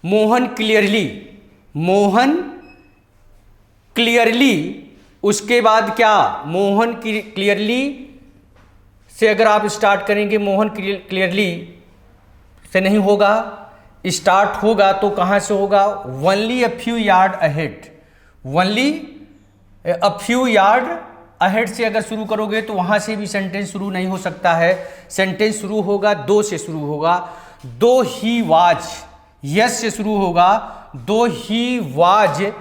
मोहन क्लियरली। उसके बाद क्या? मोहन क्लियरली से अगर आप स्टार्ट करेंगे, मोहन क्लियरली से नहीं होगा, स्टार्ट होगा तो कहाँ से होगा? Only a few yard ahead. Only a few yard ahead से अगर शुरू करोगे तो वहाँ से भी सेंटेंस शुरू नहीं हो सकता है। सेंटेंस शुरू होगा दो से शुरू होगा। दो ही वाज, यस से शुरू होगा। Though he was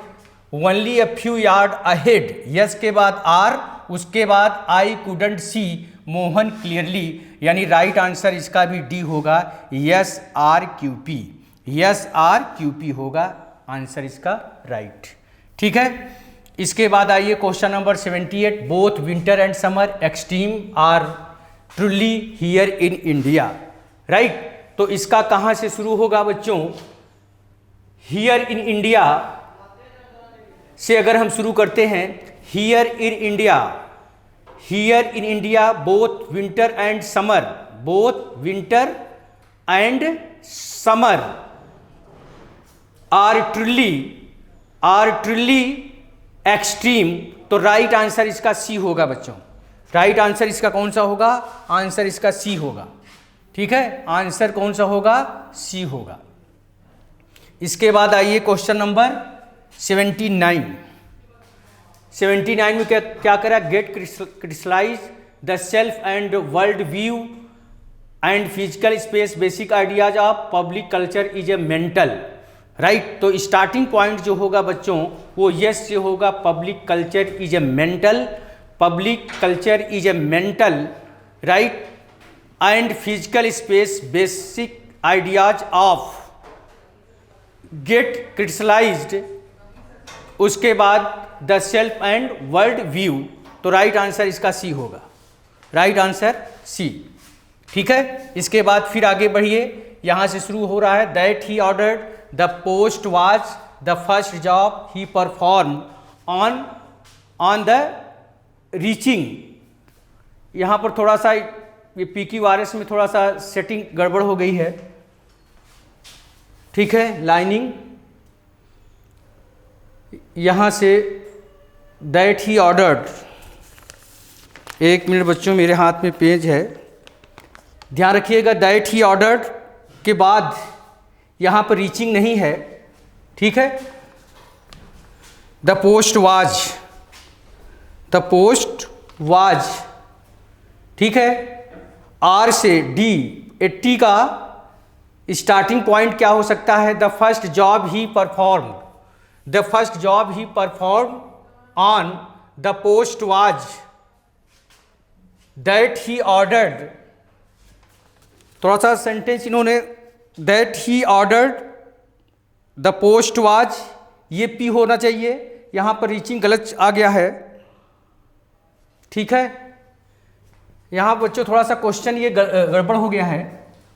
only a few yard ahead, S के बाद आर, उसके बाद I couldn't see Mohan clearly, यानी राइट आंसर इसका भी डी होगा, S R Q P, S R Q P होगा आंसर इसका राइट। ठीक है, इसके बाद आइए question number 78, both winter and summer extreme are truly here in India, right. तो इसका कहां से शुरू होगा बच्चों? हियर इन इंडिया से अगर हम शुरू करते हैं, here in India, here in India both winter and summer, both winter and summer are truly extreme, तो राइट आंसर इसका सी होगा बच्चों। राइट आंसर इसका कौन सा होगा? आंसर इसका सी होगा। ठीक है, आंसर कौन सा होगा? सी होगा। इसके बाद आइए क्वेश्चन नंबर 79। 79 में क्या करा? Get crystallize the self and world view and physical space basic ideas of public culture is a mental, right. तो स्टार्टिंग पॉइंट जो होगा बच्चों वो यस से होगा, public culture is a mental, public culture is a mental, right, and physical space basic ideas of get crystallized, उसके बाद the self and world view, तो राइट आंसर इसका सी होगा, राइट आंसर सी। ठीक है, इसके बाद फिर आगे बढ़िए, यहां से शुरू हो रहा है, that he ordered the post was the first job he perform on the reaching. यहाँ पर थोड़ा सा ये PQRS में थोड़ा सा सेटिंग गड़बड़ हो गई है। ठीक है, लाइनिंग यहाँ से दैट ही ऑर्डर्ड, एक मिनट बच्चों मेरे हाथ में पेज है, ध्यान रखिएगा, दैट ही ऑर्डर्ड के बाद यहाँ पर रीचिंग नहीं है। ठीक है, द पोस्ट वाज, ठीक है, आर से डी, 80 का स्टार्टिंग पॉइंट क्या हो सकता है? The first job he perform, the first job he perform on the post was that he ordered, थोड़ा सा सेंटेंस इन्होंने that he ordered the post was, ये पी होना चाहिए, यहाँ पर रीचिंग गलत आ गया है। ठीक है, यहाँ बच्चों थोड़ा सा क्वेश्चन ये गड़बड़ हो गया है,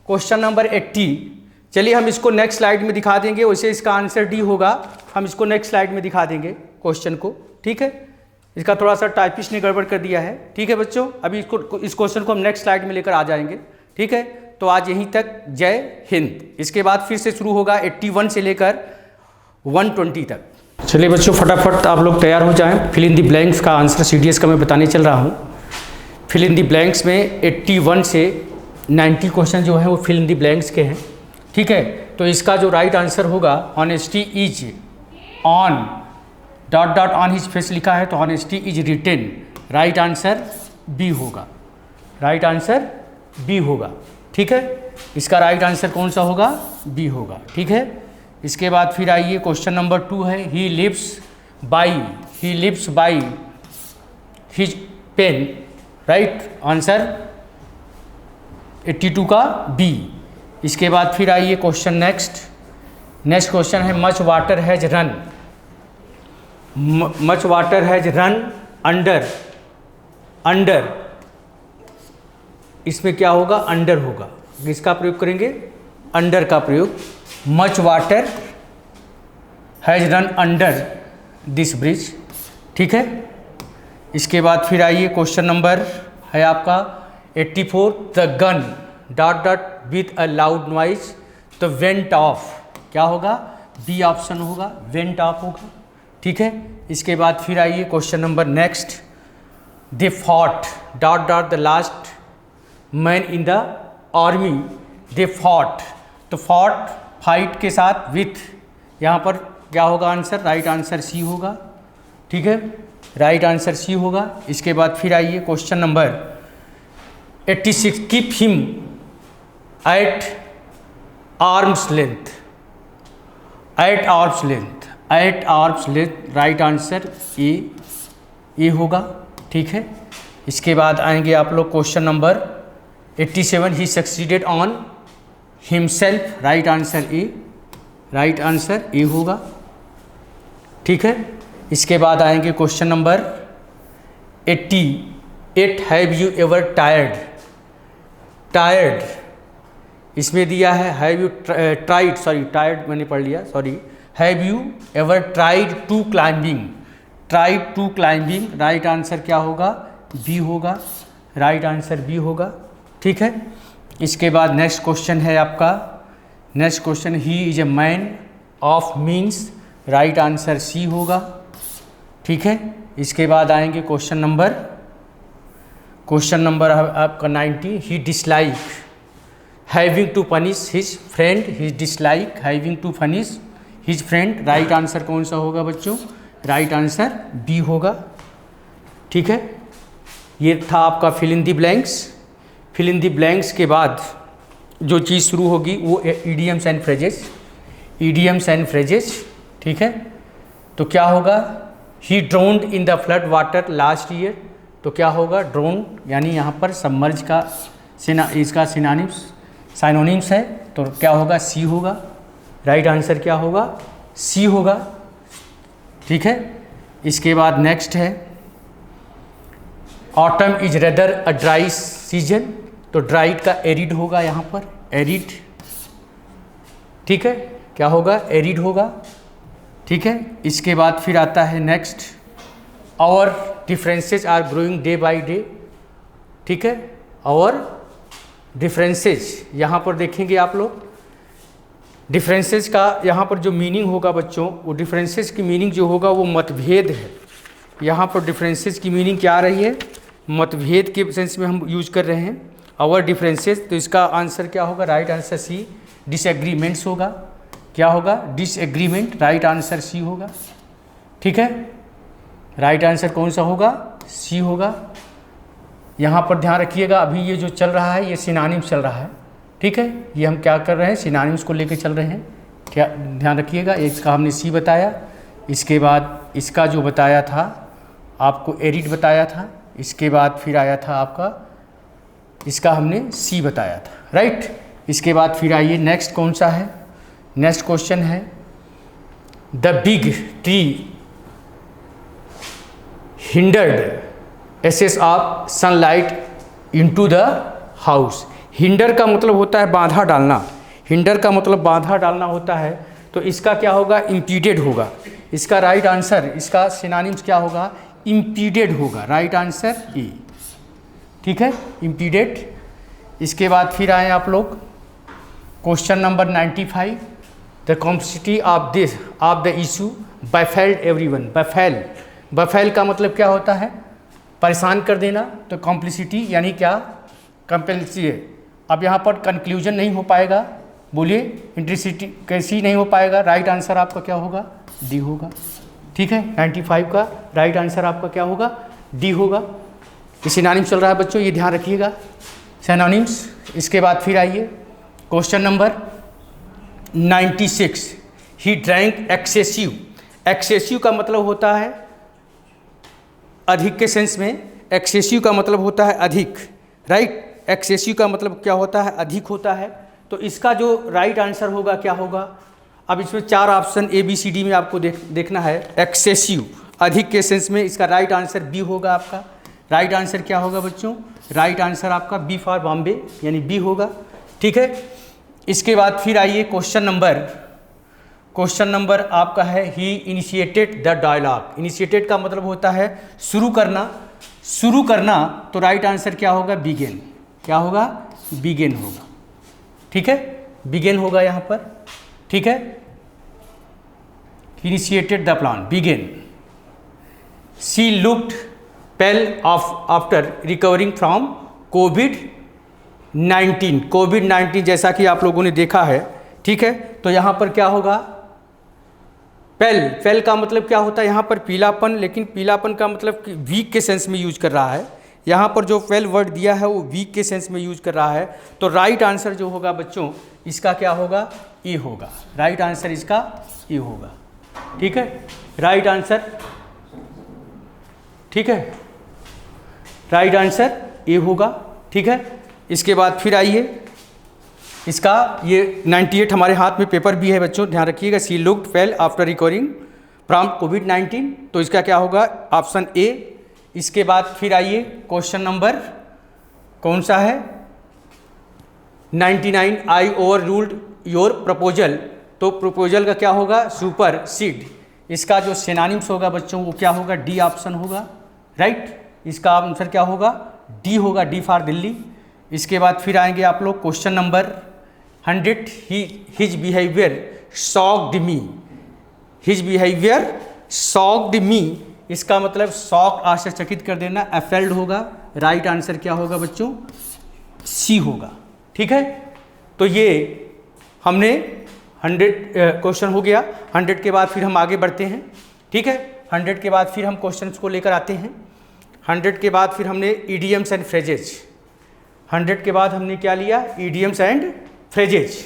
क्वेश्चन नंबर 80। चलिए हम इसको नेक्स्ट स्लाइड में दिखा देंगे, वैसे इसका आंसर डी होगा, हम इसको नेक्स्ट स्लाइड में दिखा देंगे क्वेश्चन को। ठीक है, इसका थोड़ा सा टाइपिस्ट ने गड़बड़ कर दिया है। ठीक है बच्चों, अभी इस क्वेश्चन को हम नेक्स्ट स्लाइड में लेकर आ जाएंगे। ठीक है, तो आज यहीं तक, जय हिंद। इसके बाद फिर से शुरू होगा 81 से लेकर 120 तक। चलिए बच्चों फटाफट आप लोग तैयार हो जाएं। फिल इन दी ब्लैंक्स का आंसर CDS का मैं बताने चल रहा हूँ। फिल इन दी ब्लैंक्स में 81 से 90 क्वेश्चन जो हैं वो फिल इन दी ब्लैंक्स के हैं। ठीक है, तो इसका जो राइट आंसर होगा, honesty is on dot dot on his face लिखा है, तो honesty is written, right answer B होगा, राइट आंसर बी होगा। ठीक है, इसका राइट आंसर कौन सा होगा? बी होगा। ठीक है, इसके बाद फिर आइए क्वेश्चन नंबर 2 है, he lives by his pen, right answer 82 का बी। इसके बाद फिर आइए क्वेश्चन नेक्स्ट क्वेश्चन है, much water has run under, इसमें क्या होगा? अंडर होगा, किसका प्रयोग करेंगे? अंडर का प्रयोग। Much water has run under this bridge. ठीक है, इसके बाद फिर आइए क्वेश्चन नंबर है आपका 84, the gun dot dot with a loud noise, तो वेंट ऑफ, क्या होगा? बी ऑप्शन होगा, वेंट ऑफ होगा। ठीक है, इसके बाद फिर आइए question number next, they fought dot dot the last man in the army, they fought, तो फॉट फाइट के साथ विथ, यहाँ पर क्या होगा आंसर? राइट आंसर सी होगा। ठीक है, राइट आंसर सी होगा। इसके बाद फिर आइए question number 86, keep him at arms length, at arms length, at arms length, right answer A होगा। ठीक है, इसके बाद आएंगे आप लोग question number 87, he succeeded on himself, right answer A, right answer A होगा। ठीक है, इसके बाद आएंगे question number 88, have you ever tired, tired इसमें दिया है have you tried, sorry tired मैंने पढ़ लिया, sorry, have you ever tried to climbing, tried to climbing, right answer क्या होगा, बी होगा, राइट आंसर बी होगा। ठीक है, इसके बाद नेक्स्ट क्वेश्चन है आपका, next question, he is a man of means, right answer C होगा। ठीक है, इसके बाद आएंगे क्वेश्चन नंबर आपका 90, he dislike having to punish his friend, he dislike having to punish his friend, right answer कौन सा होगा बच्चों, राइट आंसर बी होगा। ठीक है, ये था आपका fill in the blanks. Fill in the blanks के बाद जो चीज़ शुरू होगी वो idioms and phrases, idioms and phrases. ठीक है, तो क्या होगा, he drowned in the flood water last year, तो क्या होगा, ड्रोन यानी यहाँ पर सबमर्ज का इसका सिनोनिम्स है, तो क्या होगा, सी होगा, राइट आंसर क्या होगा, सी होगा। ठीक है, इसके बाद नेक्स्ट है, autumn is rather a dry season, तो ड्राइड का एरिड होगा यहाँ पर, एरिड। ठीक है, क्या होगा, एरिड होगा। ठीक है, इसके बाद फिर आता है next, our differences are growing day by day. ठीक है, आवर डिफरेंसेस, यहाँ पर देखेंगे आप लोग, डिफरेंसेस का यहाँ पर जो मीनिंग होगा बच्चों, वो डिफरेंसेस की मीनिंग जो होगा वो मतभेद है। यहाँ पर डिफरेंसेस की मीनिंग क्या आ रही है, मतभेद के सेंस में हम यूज कर रहे हैं, आवर डिफरेंसेस, तो इसका आंसर क्या होगा, राइट आंसर सी, डिसएग्रीमेंट्स होगा, क्या होगा, डिसएग्रीमेंट, राइट आंसर सी होगा। ठीक है, राइट आंसर कौन सा होगा, सी होगा। यहाँ पर ध्यान रखिएगा, अभी ये जो चल रहा है ये सिनोनिम्स चल रहा है। ठीक है, ये हम क्या कर रहे हैं, सिनोनिम्स को लेकर चल रहे हैं, क्या ध्यान रखिएगा। इसका हमने सी बताया, इसके बाद इसका जो बताया था आपको एरिड बताया था, इसके बाद फिर आया था आपका, इसका हमने सी बताया था, राइट। इसके बाद फिर आइए नेक्स्ट कौन सा है, नेक्स्ट क्वेश्चन है, the big tree hindered access of sunlight into the house. Hinder का मतलब होता है बाधा डालना, हिंडर का मतलब बाधा डालना होता है, तो इसका क्या होगा, इम्पीडेड होगा। इसका राइट आंसर, इसका सिनोनिम्स क्या होगा, इम्पीडेड होगा, राइट आंसर ए। ठीक है, इम्पीडेड। इसके बाद फिर आए आप लोग question number 95, the complexity of the issue baffled everyone. Baffle का मतलब क्या होता है, परेशान कर देना, तो कॉम्प्लेक्सिटी यानी क्या, कंपल्सी है। अब यहाँ पर कंक्लूजन नहीं हो पाएगा, बोलिए इंट्रिसिटी कैसी नहीं हो पाएगा, राइट आंसर आपका क्या होगा, डी होगा। ठीक है, 95 का राइट आंसर आपका क्या होगा, डी होगा। ये सिनोनिम्स चल रहा है बच्चों, ये ध्यान रखिएगा, सिनोनिम्स। इसके बाद फिर आइए question number 96, he drank excessive. Excessive का मतलब होता है अधिक के सेंस में, एक्सेसिव का मतलब होता है अधिक, राइट। एक्सेसिव का मतलब क्या होता है, अधिक होता है। तो इसका जो राइट आंसर होगा क्या होगा, अब इसमें 4 ऑप्शन ABCD में आपको देखना है। एक्सेसिव अधिक के सेंस में इसका राइट आंसर बी होगा। आपका राइट आंसर क्या होगा बच्चों, राइट आंसर आपका बी फॉर बॉम्बे यानी बी होगा। ठीक है, इसके बाद फिर आइए क्वेश्चन नंबर आपका है, ही इनिशिएटेड द डायलॉग। इनिशिएटेड का मतलब होता है शुरू करना, तो राइट आंसर क्या होगा, बिगिन। क्या होगा, बिगिन होगा। ठीक है, बिगिन होगा यहाँ पर। ठीक है, initiated the plan, begin. She looked pale after recovering from कोविड-19 जैसा कि आप लोगों ने देखा है। ठीक है, तो यहाँ पर क्या होगा, पेल का मतलब क्या होता है, यहाँ पर पीलापन, लेकिन पीलापन का मतलब वीक के सेंस में यूज कर रहा है। यहाँ पर जो पेल वर्ड दिया है वो वीक के सेंस में यूज कर रहा है। तो राइट आंसर जो होगा बच्चों इसका क्या होगा, ए होगा। राइट आंसर इसका ए होगा। ठीक है, राइट आंसर, ठीक है, राइट आंसर ए होगा। ठीक है, इसके बाद फिर आइए, इसका ये 98 हमारे हाथ में पेपर भी है बच्चों, ध्यान रखिएगा। She looked pale after recovering from कोविड-19, तो इसका क्या होगा, ऑप्शन ए। इसके बाद फिर आइए क्वेश्चन नंबर कौन सा है, 99, आई ओवर रूल्ड योर प्रपोजल, तो प्रपोजल का क्या होगा, सुपर सीड। इसका जो सिनोनिम्स होगा बच्चों वो क्या होगा, डी ऑप्शन होगा। राइट, इसका आंसर क्या होगा, डी होगा, डी फॉर दिल्ली। इसके बाद फिर आएंगे आप लोग question number 100, his behaviour shocked मी, हिज बिहेवियर शॉक्ड मी, इसका मतलब शॉक, आश्चर्यचकित कर देना, अफेल्ड होगा। राइट आंसर क्या होगा बच्चों, सी होगा। ठीक है, तो ये हमने 100 क्वेश्चन हो गया। 100 के बाद फिर हम आगे बढ़ते हैं। ठीक है, 100 के बाद फिर हम क्वेश्चंस को लेकर आते हैं। 100 के बाद फिर हमने ईडियम्स एंड फ्रेजेज, 100 के बाद हमने क्या लिया, idioms and phrases.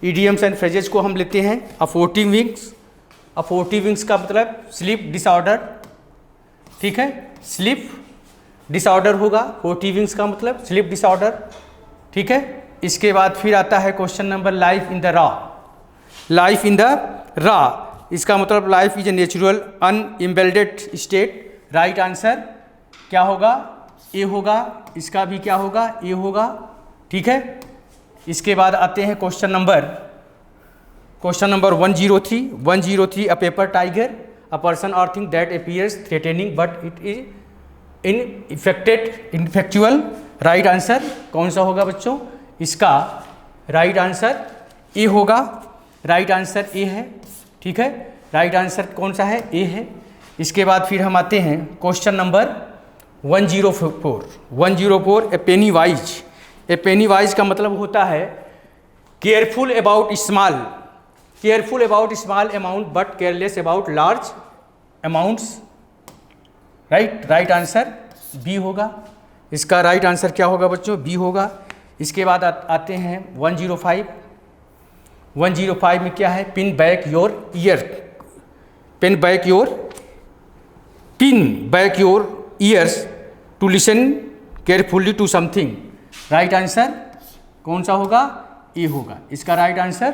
Idioms and phrases को हम लेते हैं, अफोर्टिव विंग्स, अफोर्टिव विंग्स का मतलब स्लीप डिसऑर्डर। ठीक है, स्लीप डिसऑर्डर होगा, फोर्टिव विंग्स का मतलब स्लीप डिसऑर्डर। ठीक है, इसके बाद फिर आता है question number life in the raw, life in the raw, इसका मतलब life is a natural unembellished state. Right answer क्या होगा, ए होगा। इसका भी क्या होगा, ए होगा। ठीक है, इसके बाद आते हैं question number 103, 103, a paper tiger, a person or thing that appears threatening but it is ineffectual. Right answer कौन सा होगा बच्चों, इसका राइट आंसर ए होगा। राइट आंसर ए है। ठीक है, राइट आंसर कौन सा है, ए है। इसके बाद फिर हम आते हैं question number 104, 104, a penny wise. A penny wise का मतलब होता है careful about small, careful about small amount but careless about large amounts. Right, right answer B होगा। इसका राइट आंसर क्या होगा बच्चों, बी होगा। इसके बाद आते हैं 105, 105 में क्या है, pin back your ear, pin back your, pin back your ears to listen carefully to something. Right answer कौन सा होगा, ए होगा। इसका राइट आंसर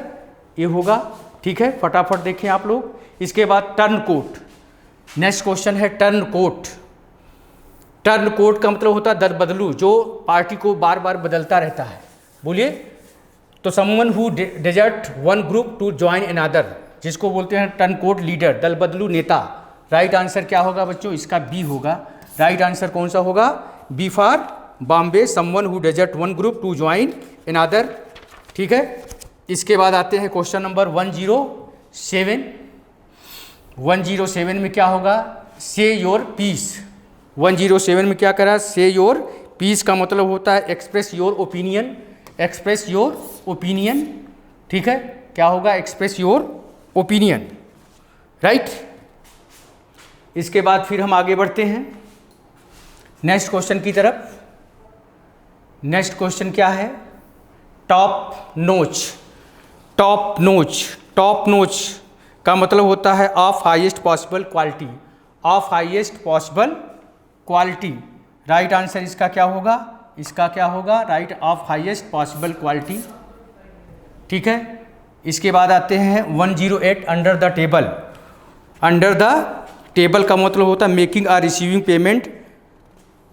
ए होगा। ठीक है, फटाफट देखें आप लोग। इसके बाद टर्न कोट, नेक्स्ट क्वेश्चन है टर्न कोट। टर्न कोट का मतलब होता है दल बदलू, जो पार्टी को बार बार बदलता रहता है। बोलिए, तो someone who desert one group to join another, जिसको बोलते हैं टर्न कोट लीडर, दल बदलू नेता। राइट आंसर क्या होगा बच्चों, इसका बी होगा। राइट आंसर कौन सा होगा, B for Bombay, someone who desert one group to join another. ठीक है, इसके बाद आते हैं क्वेश्चन नंबर 107, 107 में क्या होगा, से योर पीस। 107 में क्या करा, से योर पीस का मतलब होता है express your opinion, express your opinion. ठीक है, क्या होगा, एक्सप्रेस योर ओपिनियन। राइट, इसके बाद फिर हम आगे बढ़ते हैं नेक्स्ट क्वेश्चन की तरफ। नेक्स्ट क्वेश्चन क्या है, टॉप नोच। टॉप नोच, टॉप नोच का मतलब होता है of highest possible quality, of highest possible quality. Right answer इसका क्या होगा, इसका क्या होगा, right, of highest possible quality. ठीक है, इसके बाद आते हैं 108, under the table. Under the table का मतलब होता है मेकिंग और receiving payment.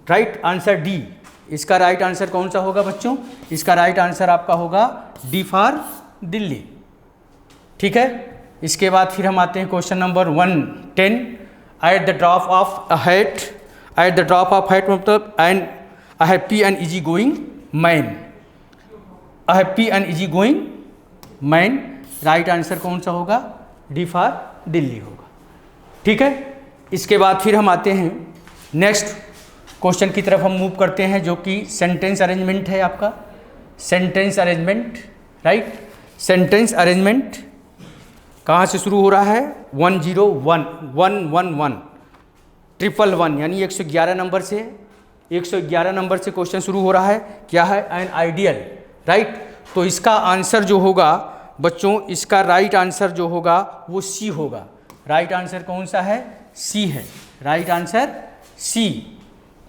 Right answer D. इसका राइट आंसर कौन सा होगा बच्चों, इसका राइट आंसर आपका होगा डी फॉर दिल्ली। ठीक है, इसके बाद फिर हम आते हैं question number 110, at the drop of a hat. At the drop of hat मतलब and a happy and easy going man, a happy and easy going man. Right answer कौन सा होगा, डी फॉर दिल्ली होगा। ठीक है, इसके बाद फिर हम आते हैं नेक्स्ट क्वेश्चन की तरफ हम मूव करते हैं, जो कि सेंटेंस अरेंजमेंट है आपका, sentence arrangement. Right, sentence arrangement. कहाँ से शुरू हो रहा है? 101 111 111 यानी 111 नंबर से 111 नंबर से क्वेश्चन शुरू हो रहा है। क्या है? An ideal, right. तो इसका आंसर जो होगा बच्चों, इसका राइट आंसर जो होगा वो सी होगा। राइट आंसर कौन सा है? सी है। राइट आंसर सी,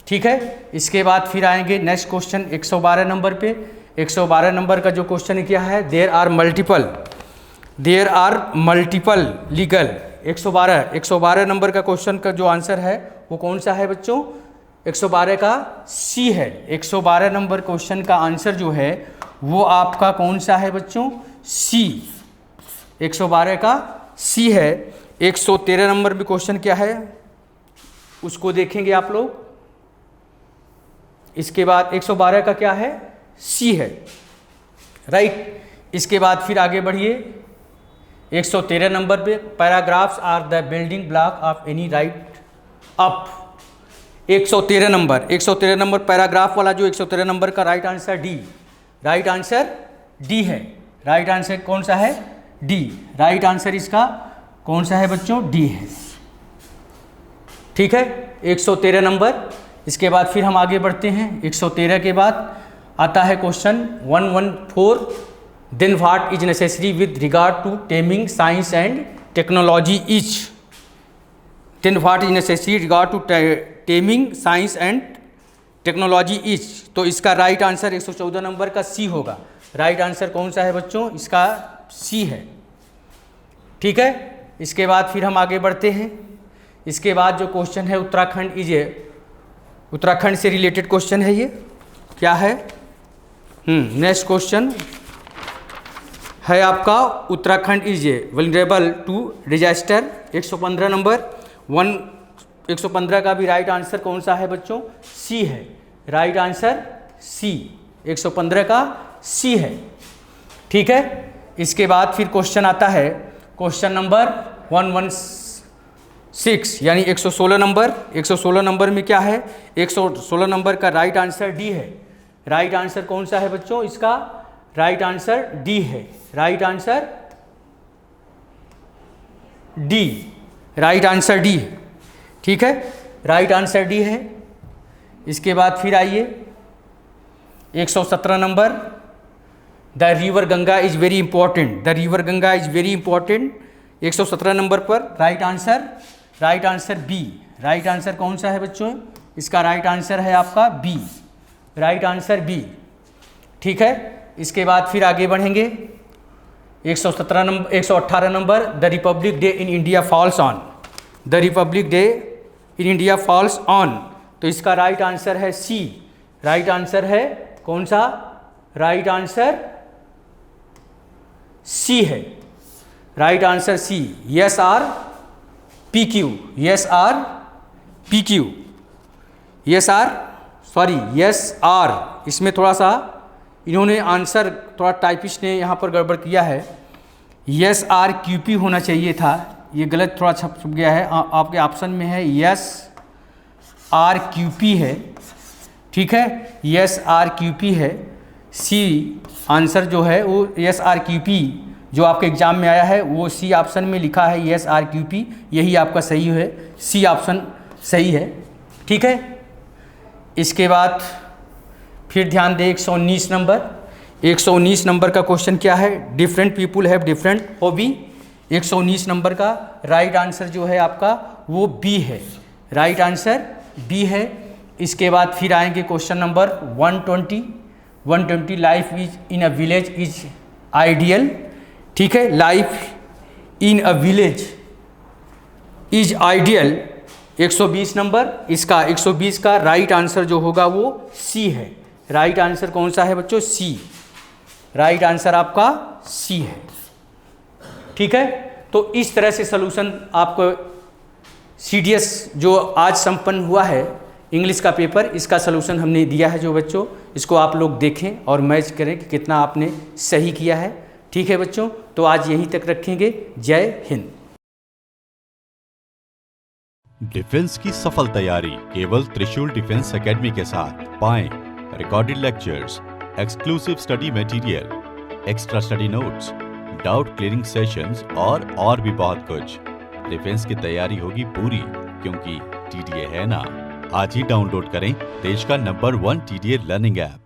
ठीक है। इसके बाद फिर आएंगे नेक्स्ट क्वेश्चन 112 नंबर पे। 112 नंबर का जो क्वेश्चन क्या है? There are multiple legal. 112 नंबर का क्वेश्चन का जो आंसर है वो कौन सा है बच्चों? 112 का सी है। 112 नंबर क्वेश्चन का आंसर जो है वो आपका कौन सा है बच्चों? सी। 112 का सी है। 113 नंबर में क्वेश्चन क्या है उसको देखेंगे आप लोग। इसके बाद 112 का क्या है? सी है, राइट। इसके बाद फिर आगे बढ़िए 113 नंबर पे, paragraphs are the building block of any write up. 113 number paragraph वाला जो 113 नंबर का right answer D. Right answer D है। राइट आंसर कौन सा है? डी। राइट आंसर इसका कौन सा है बच्चों? डी है, ठीक है। 113 नंबर। इसके बाद फिर हम आगे बढ़ते हैं। 113 के बाद आता है question 114, then what is necessary with regard to taming science and technology each. Then what is necessary regard to taming science and technology each. तो इसका राइट आंसर 114 नंबर का सी होगा। राइट आंसर कौन सा है बच्चों? इसका सी है, ठीक है। इसके बाद फिर हम आगे बढ़ते हैं। इसके बाद जो क्वेश्चन है उत्तराखंड से रिलेटेड क्वेश्चन है ये। क्या है? नेक्स्ट क्वेश्चन है आपका Uttarakhand is vulnerable to disaster. 115 number 115 का भी राइट आंसर कौन सा है बच्चों? सी है। राइट आंसर सी। 115 का सी है, ठीक है। इसके बाद फिर क्वेश्चन आता है क्वेश्चन नंबर 116 यानी 116 नंबर। 116 नंबर में क्या है? 116 नंबर का राइट आंसर डी है। राइट आंसर कौन सा है बच्चों? इसका राइट आंसर डी है। Right answer D. Right answer D है, ठीक है। राइट आंसर डी है। इसके बाद फिर आइए 117 number, the river Ganga is very important. The river Ganga is very important. 117 number पर right answer B. Right answer कौन सा है बच्चों? इसका राइट आंसर है आपका बी। राइट आंसर बी, ठीक है। इसके बाद फिर आगे बढ़ेंगे 118 number, the Republic day in India falls on. The Republic day in India falls on. तो इसका राइट आंसर है सी। राइट आंसर है कौन सा? राइट आंसर सी है। Right answer C. Yes R P Q. Yes R P Q. Yes R इसमें थोड़ा सा इन्होंने आंसर थोड़ा टाइपिस्ट ने यहाँ पर गड़बड़ किया है। यस आर क्यू पी होना चाहिए था, ये गलत थोड़ा छप गया है। आपके ऑप्शन में है यस आर क्यू पी है, ठीक है। यस आर क्यू पी है। सी आंसर जो है वो यस आर क्यू पी जो आपके एग्जाम में आया है वो सी ऑप्शन में लिखा है यस आर क्यू पी, यही आपका सही है। सी ऑप्शन सही है, ठीक है। इसके बाद फिर ध्यान दें 119 नंबर। 119 नंबर का क्वेश्चन क्या है? Different people have different hobby. 119 number का राइट आंसर जो है आपका वो बी है। राइट आंसर बी है। इसके बाद फिर आएंगे question number 120 life is in a village is ideal, ठीक है। Life in a village is ideal. 120 number, इसका 120 का राइट आंसर जो होगा वो सी है। राइट आंसर कौन सा है बच्चों? सी। राइट आंसर आपका सी है, ठीक है। तो इस तरह से सलूशन आपको CDS जो आज संपन्न हुआ है इंग्लिश का पेपर, इसका सलूशन हमने दिया है जो बच्चों, इसको आप लोग देखें और मैच करें कि कितना आपने सही किया है, ठीक है बच्चों। तो आज यहीं तक रखेंगे। जय हिंद। डिफेंस की सफल तैयारी केवल त्रिशूल डिफेंस एकेडमी के साथ। पाएं recorded lectures, exclusive study material, extra study notes, doubt clearing sessions और भी बहुत कुछ। डिफेंस की तैयारी होगी पूरी, क्योंकि टीडीए है ना। आज ही डाउनलोड करें देश का नंबर 1 टीडीए लर्निंग ऐप।